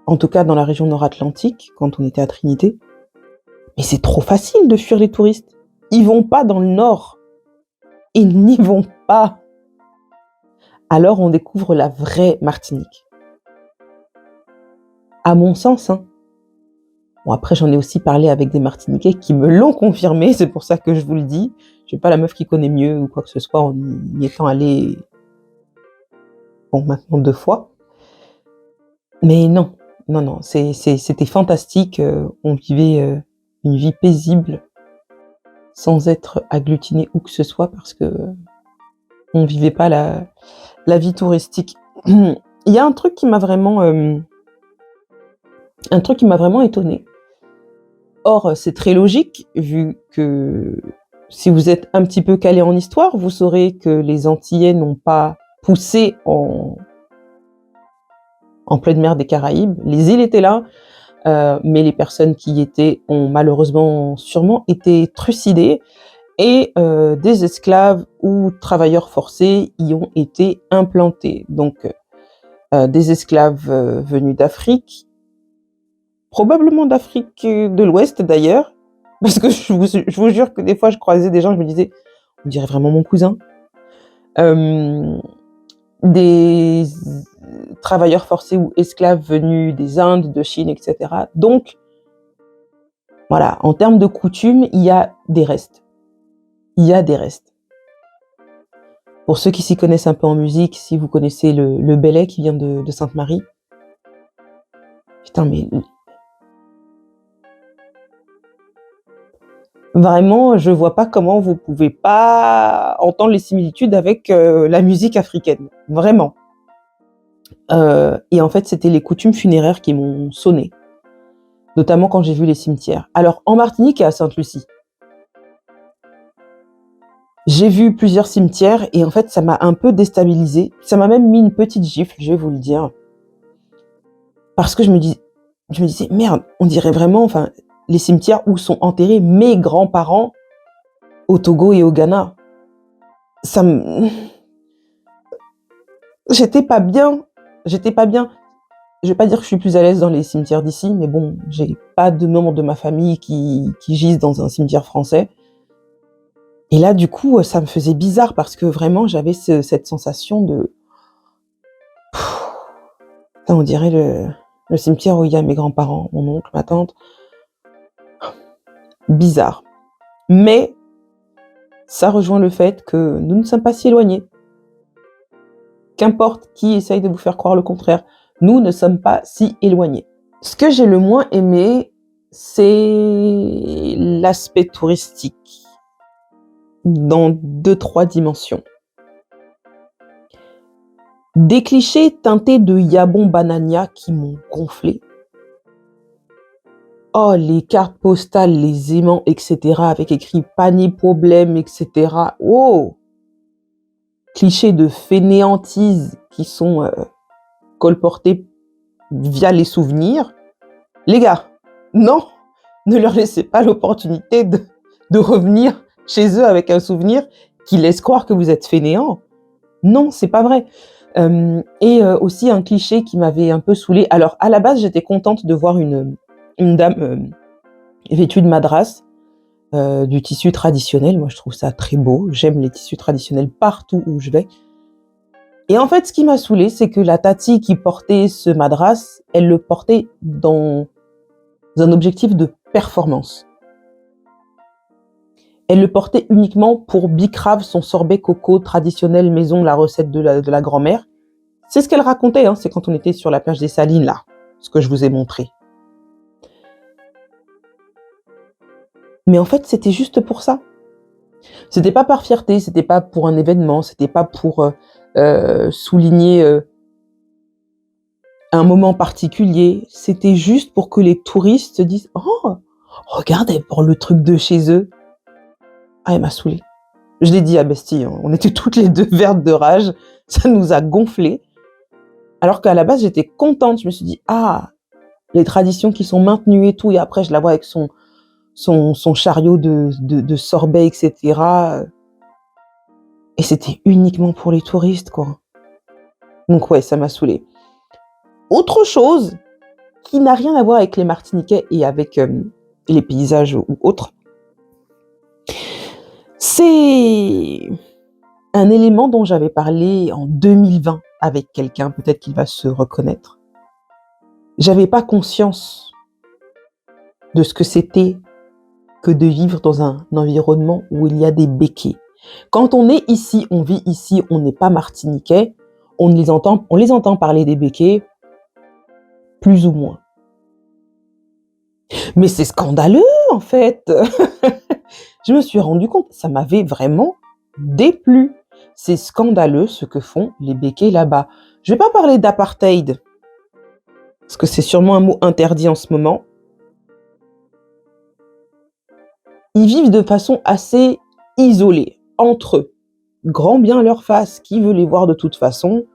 en tout cas dans la région nord-atlantique, quand on était à Trinité, mais c'est trop facile de fuir les touristes. Ils vont pas dans le nord. Ils n'y vont pas. Alors on découvre la vraie Martinique. À mon sens, hein. Bon, après, j'en ai aussi parlé avec des Martiniquais qui me l'ont confirmé, c'est pour ça que je vous le dis. Je suis pas la meuf qui connaît mieux ou quoi que ce soit en y étant allée, bon, maintenant 2 fois. Mais non, c'était fantastique. On vivait une vie paisible sans être agglutiné où que ce soit parce que on vivait pas la vie touristique. Il y a un truc qui m'a vraiment étonnée. Or, c'est très logique, vu que si vous êtes un petit peu calé en histoire, vous saurez que les Antillais n'ont pas poussé en pleine mer des Caraïbes. Les îles étaient là, mais les personnes qui y étaient ont malheureusement sûrement été trucidées et des esclaves ou travailleurs forcés y ont été implantés. Donc, des esclaves venus d'Afrique, probablement d'Afrique de l'Ouest d'ailleurs, parce que je vous jure que des fois je croisais des gens, je me disais, on dirait vraiment mon cousin. Des travailleurs forcés ou esclaves venus des Indes, de Chine, etc. Donc, voilà, en termes de coutumes, il y a des restes. Il y a des restes. Pour ceux qui s'y connaissent un peu en musique, si vous connaissez le Belay qui vient de Sainte-Marie, putain, mais vraiment, je vois pas comment vous pouvez pas entendre les similitudes avec la musique africaine. Vraiment. Et en fait, c'était les coutumes funéraires qui m'ont sonné. Notamment quand j'ai vu les cimetières. Alors, en Martinique et à Sainte-Lucie, j'ai vu plusieurs cimetières et en fait, ça m'a un peu déstabilisée. Ça m'a même mis une petite gifle, je vais vous le dire. Parce que je me disais, merde, on dirait vraiment, enfin, les cimetières où sont enterrés mes grands-parents au Togo et au Ghana. J'étais pas bien. Je vais pas dire que je suis plus à l'aise dans les cimetières d'ici, mais bon, j'ai pas de membres de ma famille qui gisent dans un cimetière français. Et là, du coup, ça me faisait bizarre parce que vraiment, j'avais cette sensation de... on dirait le cimetière où il y a mes grands-parents, mon oncle, ma tante. Bizarre. Mais ça rejoint le fait que nous ne sommes pas si éloignés. Qu'importe qui essaye de vous faire croire le contraire, nous ne sommes pas si éloignés. Ce que j'ai le moins aimé, c'est l'aspect touristique dans 2-3 dimensions. Des clichés teintés de Yabon Banania qui m'ont gonflé. Oh, les cartes postales, les aimants, etc. avec écrit « pas ni problème », etc. Oh! Clichés de fainéantise qui sont colportés via les souvenirs. Les gars, non, ne leur laissez pas l'opportunité de revenir chez eux avec un souvenir qui laisse croire que vous êtes fainéant. Non, c'est pas vrai. Et aussi un cliché qui m'avait un peu saoulée. Alors, à la base, j'étais contente de voir une dame vêtue de madras, du tissu traditionnel. Moi, je trouve ça très beau. J'aime les tissus traditionnels partout où je vais. Et en fait, ce qui m'a saoulée, c'est que la tati qui portait ce madras, elle le portait dans un objectif de performance. Elle le portait uniquement pour bicrave son sorbet coco traditionnel maison, la recette de la grand-mère. C'est ce qu'elle racontait, hein, c'est quand on était sur la plage des Salines, là, ce que je vous ai montré. Mais en fait, c'était juste pour ça. C'était pas par fierté, c'était pas pour un événement, c'était pas pour souligner un moment particulier. C'était juste pour que les touristes se disent « Oh, regarde, elle porte le truc de chez eux. » Ah, elle m'a saoulée. Je l'ai dit à Bestie, hein, on était toutes les deux vertes de rage, ça nous a gonflé. Alors qu'à la base, j'étais contente, je me suis dit « Ah, les traditions qui sont maintenues et tout, et après je la vois avec son son chariot de sorbet, etc. Et c'était uniquement pour les touristes, quoi. Donc ouais, ça m'a saoulée. Autre chose qui n'a rien à voir avec les Martiniquais et avec les paysages ou autres, c'est un élément dont j'avais parlé en 2020 avec quelqu'un, peut-être qu'il va se reconnaître. J'avais pas conscience de ce que c'était que de vivre dans un environnement où il y a des béquets. Quand on est ici, on vit ici, on n'est pas martiniquais, on les entend parler des béquets, plus ou moins. Mais c'est scandaleux, en fait. Je me suis rendu compte, ça m'avait vraiment déplu. C'est scandaleux ce que font les béquets là-bas. Je vais pas parler d'apartheid, parce que c'est sûrement un mot interdit en ce moment. Ils vivent de façon assez isolée, entre eux. Grand bien leur face, qui veut les voir de toute façon?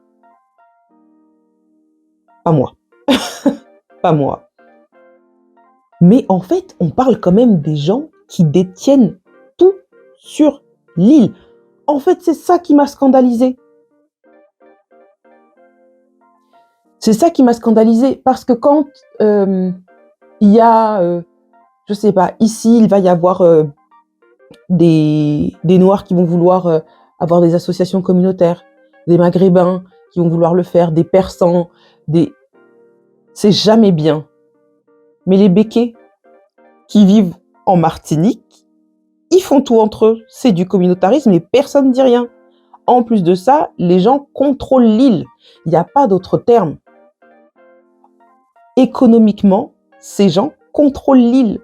Pas moi. Pas moi. Mais en fait, on parle quand même des gens qui détiennent tout sur l'île. En fait, c'est ça qui m'a scandalisée. C'est ça qui m'a scandalisée, parce que quand il y a, je sais pas, ici, il va y avoir des Noirs qui vont vouloir avoir des associations communautaires, des Maghrébins qui vont vouloir le faire, des Persans, c'est jamais bien. Mais les béquets qui vivent en Martinique, ils font tout entre eux. C'est du communautarisme et personne ne dit rien. En plus de ça, les gens contrôlent l'île. Il n'y a pas d'autre terme. Économiquement, ces gens contrôlent l'île.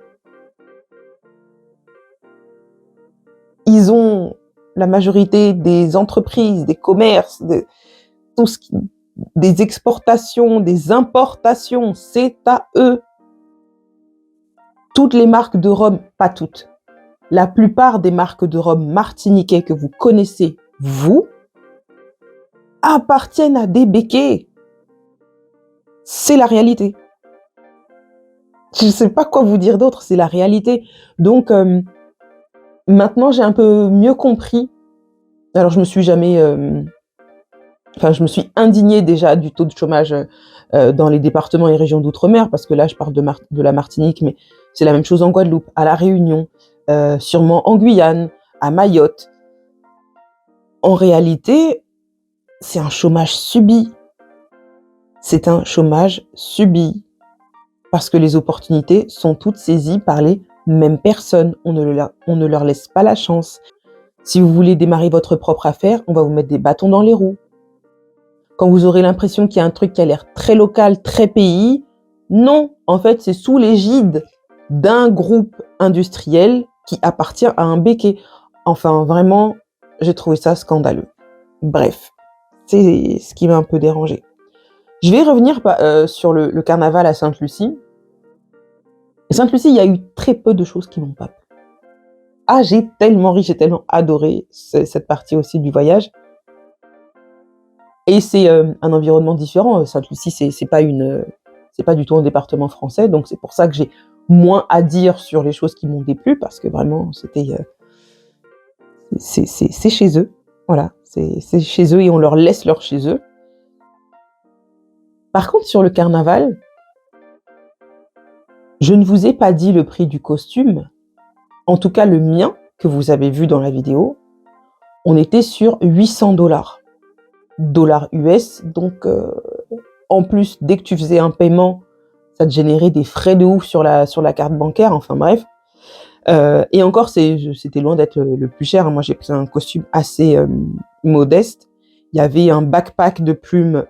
Ils ont la majorité des entreprises, des commerces, des exportations, des importations, c'est à eux. Toutes les marques de rhum, pas toutes, la plupart des marques de rhum martiniquais que vous connaissez, vous, appartiennent à des béquets. C'est la réalité. Je ne sais pas quoi vous dire d'autre, c'est la réalité. Donc, maintenant, j'ai un peu mieux compris. Alors, je me suis indignée déjà du taux de chômage dans les départements et régions d'outre-mer, parce que là, je parle de la Martinique, mais c'est la même chose en Guadeloupe, à La Réunion, sûrement en Guyane, à Mayotte. En réalité, c'est un chômage subi. C'est un chômage subi. Parce que les opportunités sont toutes saisies par les mêmes personnes. On ne leur laisse pas la chance. Si vous voulez démarrer votre propre affaire, on va vous mettre des bâtons dans les roues. Quand vous aurez l'impression qu'il y a un truc qui a l'air très local, très pays, non, en fait, c'est sous l'égide d'un groupe industriel qui appartient à un béquet. Enfin, vraiment, j'ai trouvé ça scandaleux. Bref, c'est ce qui m'a un peu dérangée. Je vais revenir sur le carnaval à Sainte-Lucie. Sainte-Lucie, il y a eu très peu de choses qui m'ont pas plu. Ah, j'ai tellement ri, j'ai tellement adoré cette partie aussi du voyage. Et c'est un environnement différent. Sainte-Lucie, c'est pas du tout un département français, donc c'est pour ça que j'ai moins à dire sur les choses qui m'ont déplu, parce que vraiment, c'est chez eux. Voilà, c'est chez eux et on leur laisse leur chez eux. Par contre, sur le carnaval, je ne vous ai pas dit le prix du costume. En tout cas, le mien, que vous avez vu dans la vidéo, on était sur 800 dollars US. Donc, en plus, dès que tu faisais un paiement, ça te générait des frais de ouf sur la carte bancaire. Enfin bref. Et encore, c'était loin d'être le plus cher. Moi, j'ai pris un costume assez modeste. Il y avait un backpack de plumes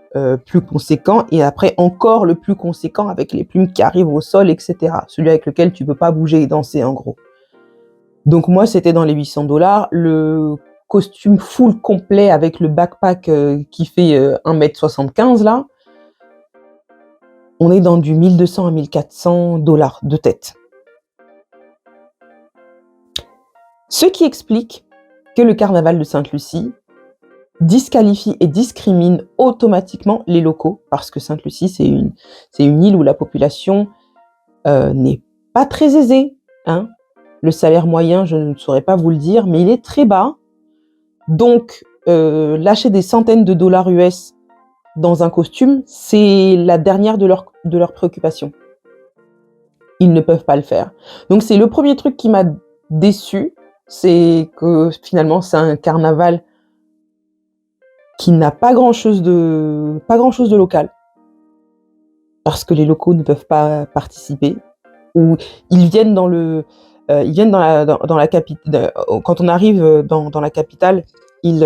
plus conséquent et après encore le plus conséquent avec les plumes qui arrivent au sol, etc. Celui avec lequel tu peux pas bouger et danser en gros. Donc moi, c'était dans les 800 $. Le costume full complet avec le backpack qui fait 1,75 m là, on est dans du 1200 à 1400 $ de tête. Ce qui explique que le carnaval de Sainte-Lucie disqualifie et discrimine automatiquement les locaux, parce que Sainte-Lucie, c'est une île où la population n'est pas très aisée. hein. Le salaire moyen, je ne saurais pas vous le dire, mais il est très bas. Donc, lâcher des centaines de dollars US dans un costume, c'est la dernière de leurs préoccupations. Ils ne peuvent pas le faire. Donc, c'est le premier truc qui m'a déçue, c'est que finalement, c'est un carnaval qui n'a pas grand-chose de local. Parce que les locaux ne peuvent pas participer. Ou ils viennent dans la capitale. Quand on arrive dans la capitale, ils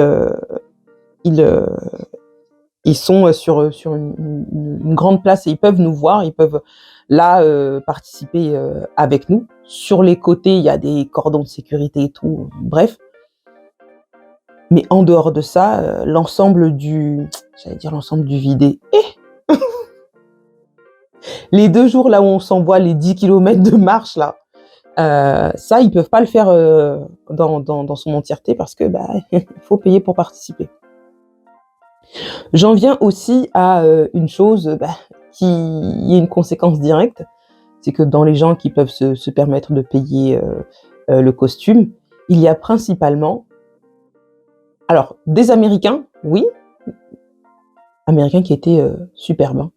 sont sur une grande place et ils peuvent nous voir, ils peuvent là participer avec nous. Sur les côtés, il y a des cordons de sécurité et tout, bref. Mais en dehors de ça, l'ensemble du vidé. Les 2 jours là où on s'envoie les 10 kilomètres de marche là, ça ils peuvent pas le faire dans son entièreté parce que il faut payer pour participer. J'en viens aussi à une chose qui est une conséquence directe, c'est que dans les gens qui peuvent se permettre de payer le costume, il y a principalement, alors des Américains, oui, Américains qui étaient superbes, hein.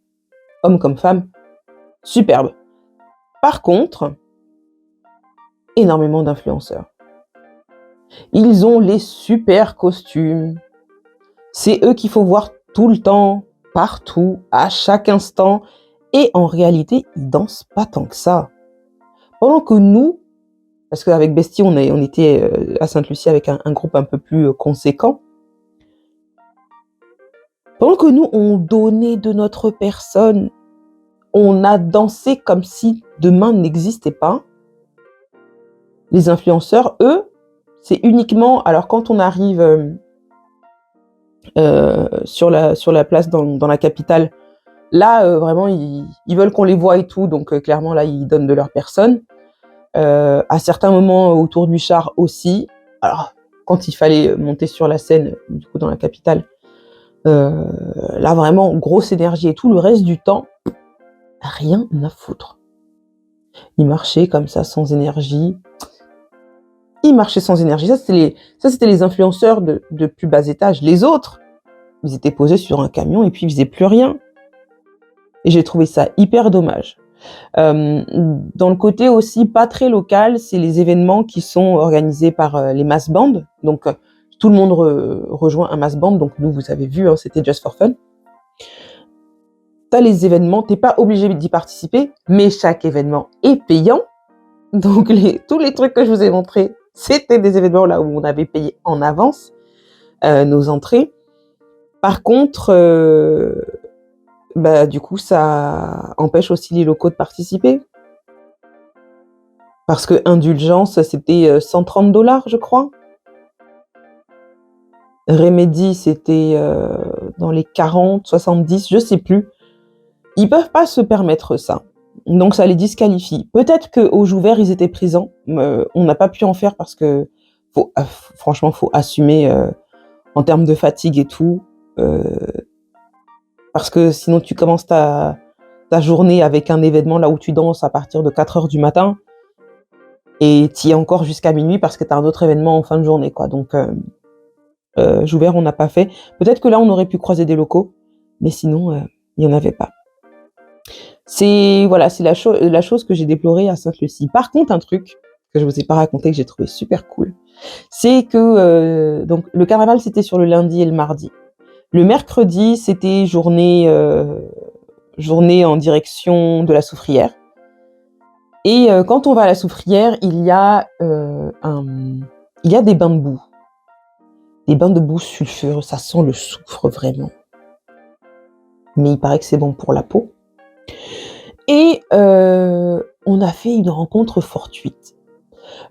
Hommes comme femmes, superbes. Par contre, énormément d'influenceurs. Ils ont les super costumes. C'est eux qu'il faut voir tout le temps, partout, à chaque instant. Et en réalité, ils dansent pas tant que ça. Pendant que nous, parce qu'avec Bestie, on était à Sainte-Lucie avec un groupe un peu plus conséquent. Pendant que nous, on donnait de notre personne, on a dansé comme si demain n'existait pas. Les influenceurs, eux, c'est uniquement... Alors, quand on arrive sur la place dans la capitale, là, vraiment, ils veulent qu'on les voie et tout. Donc, clairement, là, ils donnent de leur personne. À certains moments, autour du char aussi. Alors, quand il fallait monter sur la scène, du coup, dans la capitale, là, vraiment, grosse énergie et tout. Le reste du temps, rien à foutre. Ils marchaient comme ça, sans énergie. Ça, c'était les influenceurs de plus bas étage. Les autres, ils étaient posés sur un camion et puis ils faisaient plus rien. Et j'ai trouvé ça hyper dommage. Dans le côté aussi pas très local, c'est les événements qui sont organisés par les mass bands. Donc, tout le monde rejoint un mass band. Donc, nous, vous avez vu, hein, c'était Just for Fun. T'as les événements, t'es pas obligé d'y participer, mais chaque événement est payant. Donc, tous les trucs que je vous ai montrés, c'était des événements là où on avait payé en avance nos entrées. Par contre, du coup, ça empêche aussi les locaux de participer. Parce que Indulgence, c'était $130, je crois. Remedy, c'était dans les 40, 70, je sais plus. Ils peuvent pas se permettre ça. Donc, ça les disqualifie. Peut-être qu'au Jouvert, ils étaient présents. On n'a pas pu en faire parce que, franchement, faut assumer en termes de fatigue et tout. Parce que sinon, tu commences ta journée avec un événement là où tu danses à partir de 4 heures du matin et tu y es encore jusqu'à minuit parce que tu as un autre événement en fin de journée, quoi. Donc, Jouvert, on n'a pas fait. Peut-être que là, on aurait pu croiser des locaux, mais sinon, il n'y en avait pas. C'est la chose que j'ai déplorée à Sainte-Lucie. Par contre, un truc que je vous ai pas raconté, que j'ai trouvé super cool, c'est que donc le carnaval, c'était sur le lundi et le mardi. Le mercredi, c'était journée en direction de la Soufrière. Et quand on va à la Soufrière, il y a des bains de boue. Des bains de boue sulfureux, ça sent le soufre vraiment. Mais il paraît que c'est bon pour la peau. Et on a fait une rencontre fortuite.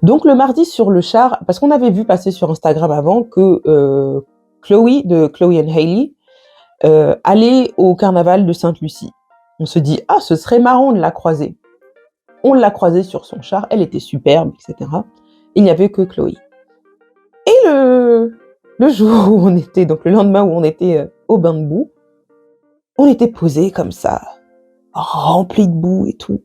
Donc le mardi sur le char, parce qu'on avait vu passer sur Instagram avant que Chloé de Chloé and Hailey allait au carnaval de Sainte-Lucie. On se dit, ce serait marrant de la croiser. On l'a croisée sur son char, elle était superbe, etc. Il n'y avait que Chloé. Et le jour où on était, donc le lendemain où on était au bain de boue, on était posés comme ça, remplis de boue et tout.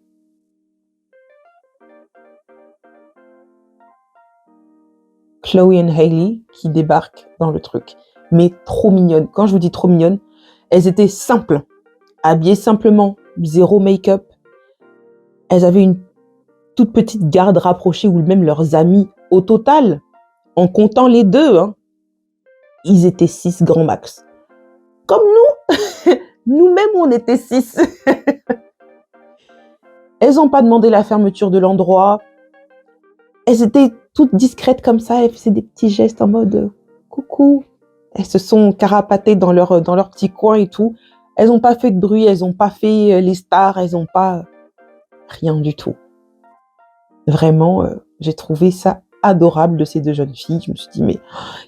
Chloé et Hailey qui débarquent dans le truc. Mais trop mignonnes. Quand je vous dis trop mignonnes, elles étaient simples, habillées simplement, zéro make-up. Elles avaient une toute petite garde rapprochée ou même leurs amis. Au total, en comptant les deux, hein, ils étaient 6 grands max. Comme nous, nous-mêmes on était 6. Elles n'ont pas demandé la fermeture de l'endroit. Elles étaient toutes discrètes comme ça, elles faisaient des petits gestes en mode coucou. Elles se sont carapatées dans leur petit coin et tout. Elles n'ont pas fait de bruit, elles n'ont pas fait les stars, elles n'ont pas rien du tout. Vraiment, j'ai trouvé ça adorable de ces 2 jeunes filles. Je me suis dit, mais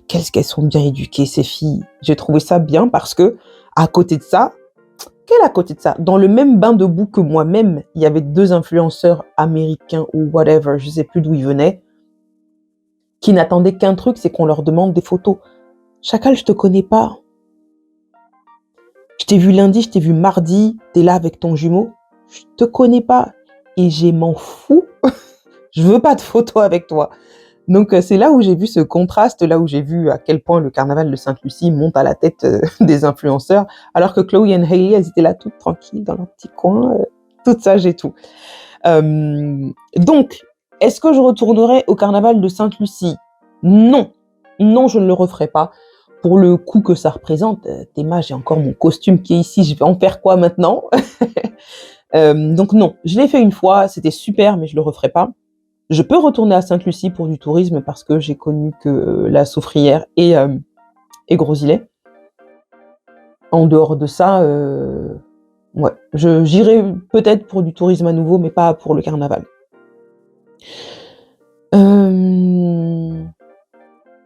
qu'est-ce qu'elles sont bien éduquées, ces filles. J'ai trouvé ça bien parce que, à côté de ça, dans le même bain de boue que moi-même, il y avait 2 influenceurs américains ou whatever, je sais plus d'où ils venaient, qui n'attendaient qu'un truc, c'est qu'on leur demande des photos. Chacal, je te connais pas. Je t'ai vu lundi, je t'ai vu mardi, t'es là avec ton jumeau. Je te connais pas. Et je m'en fous. Je veux pas de photos avec toi. Donc, c'est là où j'ai vu ce contraste, là où j'ai vu à quel point le carnaval de Sainte-Lucie monte à la tête des influenceurs, alors que Chloé et Hailey, elles étaient là toutes tranquilles dans leur petit coin, toutes sages et tout. Donc, est-ce que je retournerai au carnaval de Sainte-Lucie ? Non. Non, je ne le referai pas. Pour le coût que ça représente, Théma, j'ai encore mon costume qui est ici, je vais en faire quoi maintenant ? Donc non, je l'ai fait une fois, c'était super, mais je le referai pas. Je peux retourner à Sainte-Lucie pour du tourisme parce que j'ai connu que la Soufrière et Grosillets. En dehors de ça, ouais, j'irai peut-être pour du tourisme à nouveau, mais pas pour le carnaval.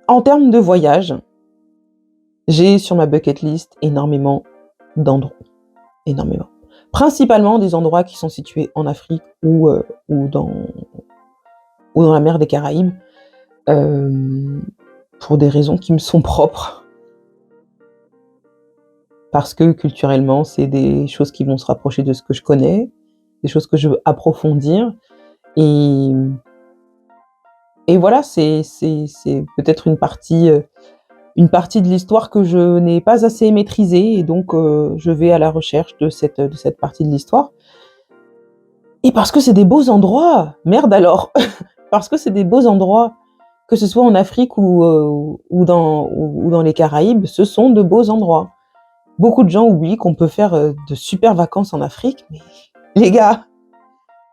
En termes de voyage, j'ai sur ma bucket list énormément d'endroits. Énormément. Principalement des endroits qui sont situés en Afrique ou dans la mer des Caraïbes, pour des raisons qui me sont propres. Parce que culturellement, c'est des choses qui vont se rapprocher de ce que je connais, des choses que je veux approfondir. Et voilà, c'est peut-être une partie de l'histoire que je n'ai pas assez maîtrisée, et donc je vais à la recherche de cette partie de l'histoire. Et parce que c'est des beaux endroits, merde alors, parce que c'est des beaux endroits, que ce soit en Afrique ou dans les Caraïbes, ce sont de beaux endroits. Beaucoup de gens oublient qu'on peut faire de super vacances en Afrique, mais les gars,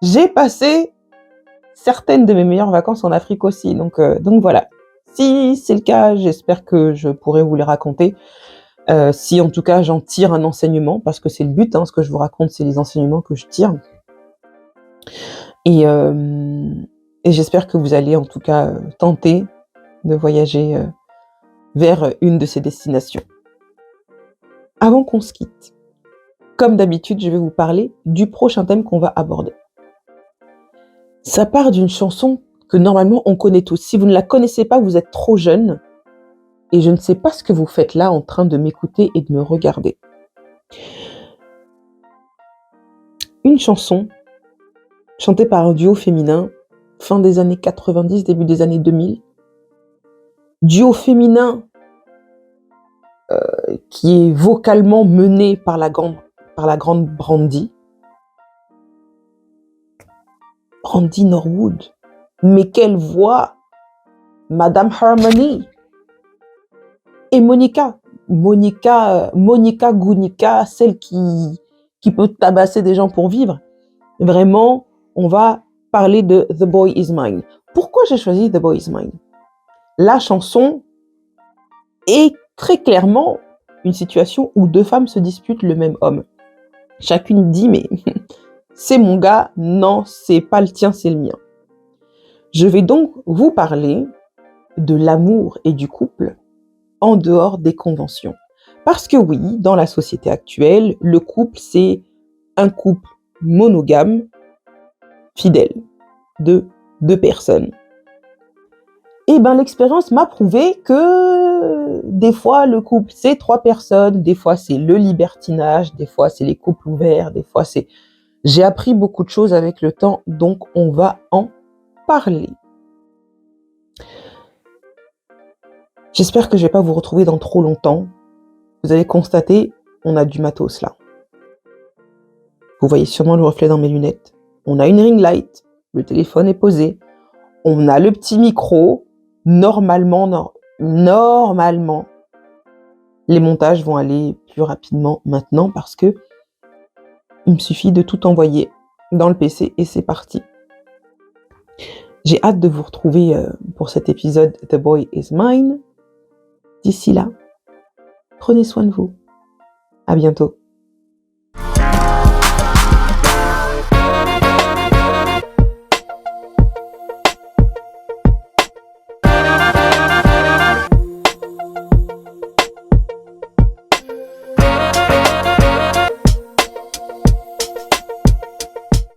j'ai passé certaines de mes meilleures vacances en Afrique aussi, donc voilà. Si c'est le cas, j'espère que je pourrai vous les raconter. Si en tout cas j'en tire un enseignement, parce que c'est le but, hein, ce que je vous raconte, c'est les enseignements que je tire. Et j'espère que vous allez en tout cas tenter de voyager vers une de ces destinations. Avant qu'on se quitte, comme d'habitude, je vais vous parler du prochain thème qu'on va aborder. Ça part d'une chanson que normalement on connaît tous. Si vous ne la connaissez pas, vous êtes trop jeune. Et je ne sais pas ce que vous faites là en train de m'écouter et de me regarder. Une chanson chantée par un duo féminin, fin des années 90, début des années 2000. Duo féminin qui est vocalement mené par la grande Brandy. Brandy Norwood. Mais quelle voix, Madame Harmony. Et Monica Gounika, celle qui peut tabasser des gens pour vivre. Vraiment, on va parler de The Boy Is Mine. Pourquoi j'ai choisi The Boy Is Mine ? La chanson est très clairement une situation où 2 femmes se disputent le même homme. Chacune dit, mais c'est mon gars, non, c'est pas le tien, c'est le mien. Je vais donc vous parler de l'amour et du couple en dehors des conventions. Parce que oui, dans la société actuelle, le couple, c'est un couple monogame, fidèle, de 2 personnes. Et bien, l'expérience m'a prouvé que des fois, le couple, c'est 3 personnes, des fois, c'est le libertinage, des fois, c'est les couples ouverts, des fois, c'est... J'ai appris beaucoup de choses avec le temps, donc on va en parler. J'espère que je vais pas vous retrouver dans trop longtemps. Vous avez constaté, on a du matos là. Vous voyez sûrement le reflet dans mes lunettes. On a une ring light, le téléphone est posé. On a le petit micro. Normalement, les montages vont aller plus rapidement maintenant parce que il me suffit de tout envoyer dans le PC et c'est parti. J'ai hâte de vous retrouver pour cet épisode The Boy is Mine. D'ici là, prenez soin de vous. À bientôt.